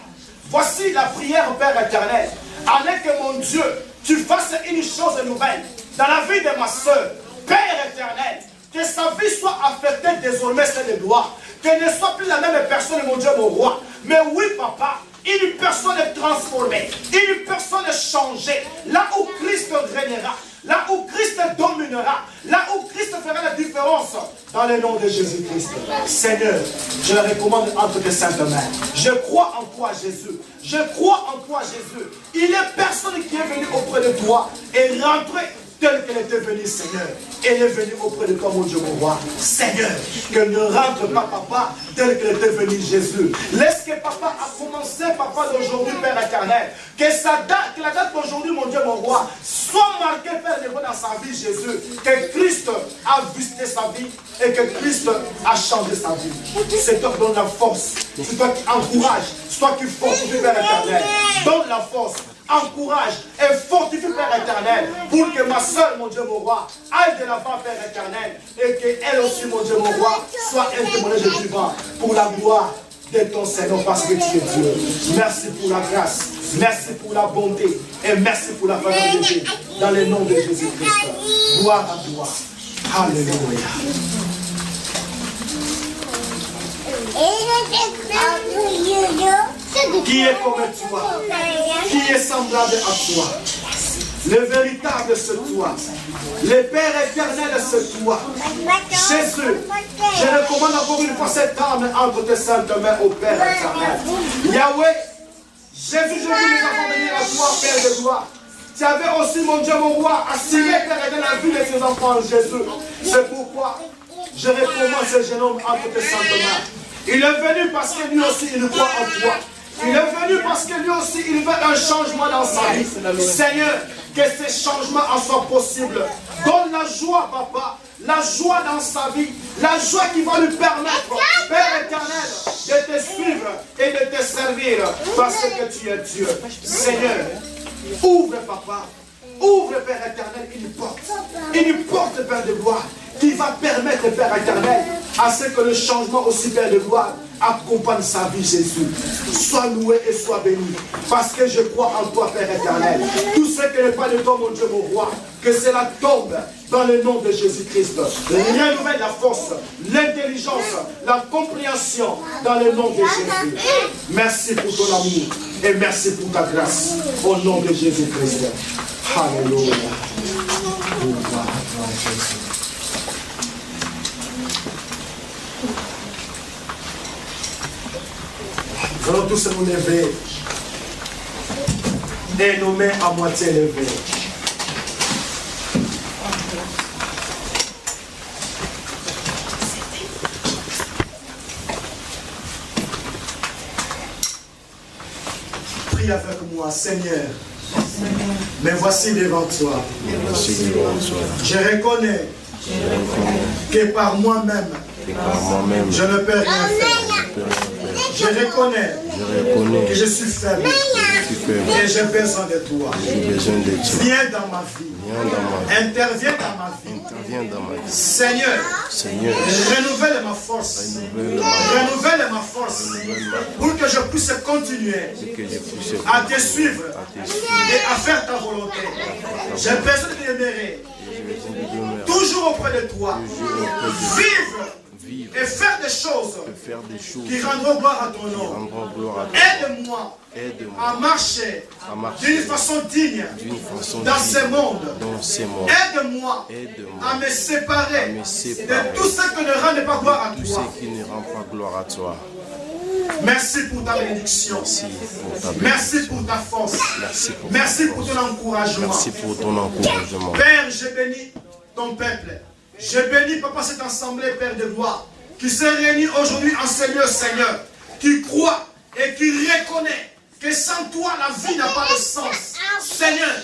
voici la prière, Père éternel. Allez que mon Dieu, tu fasses une chose nouvelle dans la vie de ma soeur. Père éternel, que sa vie soit affectée désormais, c'est le gloire. Qu'elle ne soit plus la même personne, mon Dieu, mon roi. Mais oui, papa, une personne est transformée, une personne est changée. Là où Christ régnera, là où Christ dominera, là où Christ fera la différence, dans le nom de Jésus-Christ. Seigneur, je le recommande entre tes saintes mains. Je crois en toi, Jésus. Je crois en toi, Jésus. Il est personne qui est venu auprès de toi et rentré tel qu'elle était venue, Seigneur. Elle est venue auprès de toi, mon Dieu, mon roi. Seigneur, qu'elle ne rentre pas, papa, tel qu'elle était venue, Jésus. Laisse que papa a commencé, papa, d'aujourd'hui, Père éternel. Que la date d'aujourd'hui, mon Dieu, mon roi, soit marquée, Père de dans sa vie, Jésus. Que Christ a visité sa vie et que Christ a changé sa vie. C'est toi qui donne la force. C'est toi qui encourage. C'est toi qui fortifie, Père éternel. Donne la force. Encourage et fortifie, Père éternel, pour que ma soeur, mon Dieu, mon roi, aille de l'avant, Père éternel, et qu'elle aussi, mon Dieu, mon roi, soit un témoignage vivant pour la gloire de ton Seigneur, parce que tu es Dieu. Merci pour la grâce, merci pour la bonté, et merci pour la faveur de Dieu, dans le nom de Jésus-Christ. Gloire à toi. Alléluia. Qui est comme toi? Qui est semblable à toi? Le véritable c'est toi. Le Père éternel c'est toi. Jésus, je recommande encore une fois cette âme entre tes saintes mains au Père éternel. Yahweh, Jésus, je veux nous avons venir à toi, Père de gloire. Tu avais aussi, mon Dieu, mon roi, assigné, Père éternel, la vie de tes enfants, Jésus. C'est pourquoi je recommande ce jeune homme entre tes saintes mains. Il est venu parce que lui aussi, il croit en toi. Il est venu parce que lui aussi, il veut un changement dans sa vie. Seigneur, que ces changements en soient possibles. Donne la joie, papa. La joie dans sa vie. La joie qui va lui permettre, Père éternel, de te suivre et de te servir. Parce que tu es Dieu. Seigneur, ouvre, papa. Ouvre, Père éternel, une porte, Père de gloire, qui va permettre, Père éternel, à ce que le changement aussi, Père de gloire, accompagne sa vie, Jésus. Sois loué et sois béni, parce que je crois en toi, Père éternel. Tout ce qui n'est pas de toi, mon Dieu, mon roi, que cela tombe dans le nom de Jésus-Christ. Renouvelle la force, l'intelligence, la compréhension dans le nom de Jésus. Merci pour ton amour et merci pour ta grâce. Au nom de Jésus-Christ. Alléluia. Nous allons tous nous lever et nos mains à moitié levées. Prie avec moi, Seigneur. Mais voici devant toi. Je reconnais que par moi-même, je ne peux rien faire. Je reconnais que je suis faible et j'ai besoin de toi. Viens dans ma vie. Interviens dans ma vie. Seigneur, renouvelle ma force. Renouvelle ma force pour que je puisse continuer à te suivre et à faire ta volonté. J'ai besoin de demeurer toujours auprès de toi. Vivre et faire des choses qui rendront gloire à ton nom. Aide-moi à marcher d'une façon digne dans ce monde. Aide-moi à me séparer de tout ce qui ne rend pas gloire à toi. Merci pour ta bénédiction. Merci pour ta force. Merci pour ton encouragement. Père, je bénis ton peuple. Je bénis, papa, cette assemblée, Père de gloire, qui s'est réunie aujourd'hui en Seigneur, Seigneur, qui croit et qui reconnaît que sans toi, la vie n'a pas de sens. Seigneur,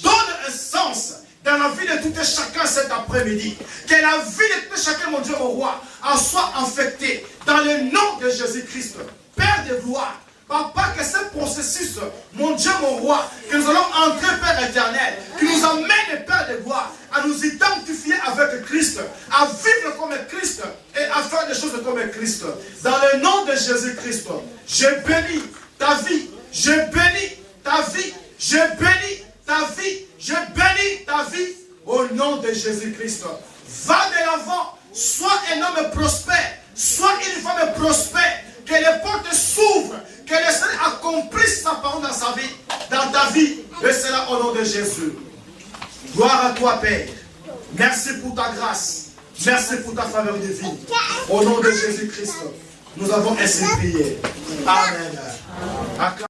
donne un sens dans la vie de tout et chacun cet après-midi. Que la vie de tout et chacun, mon Dieu, mon roi, en soit infectée dans le nom de Jésus-Christ. Père de gloire, papa, que ce processus, mon Dieu, mon roi, que nous allons entrer, Père éternel, qui nous amène, Père de gloire, à nous identifier avec Christ, à vivre comme Christ et à faire des choses comme Christ. Dans le nom de Jésus-Christ, je bénis ta vie, je bénis ta vie, je bénis ta vie, je bénis ta vie au nom de Jésus-Christ. Va de l'avant sois un homme prospère, sois une femme prospère, que les portes s'ouvrent, que le Seigneur accomplisse sa parole dans sa vie, dans ta vie, et cela au nom de Jésus. Gloire à toi, Père. Merci pour ta grâce. Merci pour ta faveur divine. Au nom de Jésus-Christ, nous avons ainsi prié. Amen.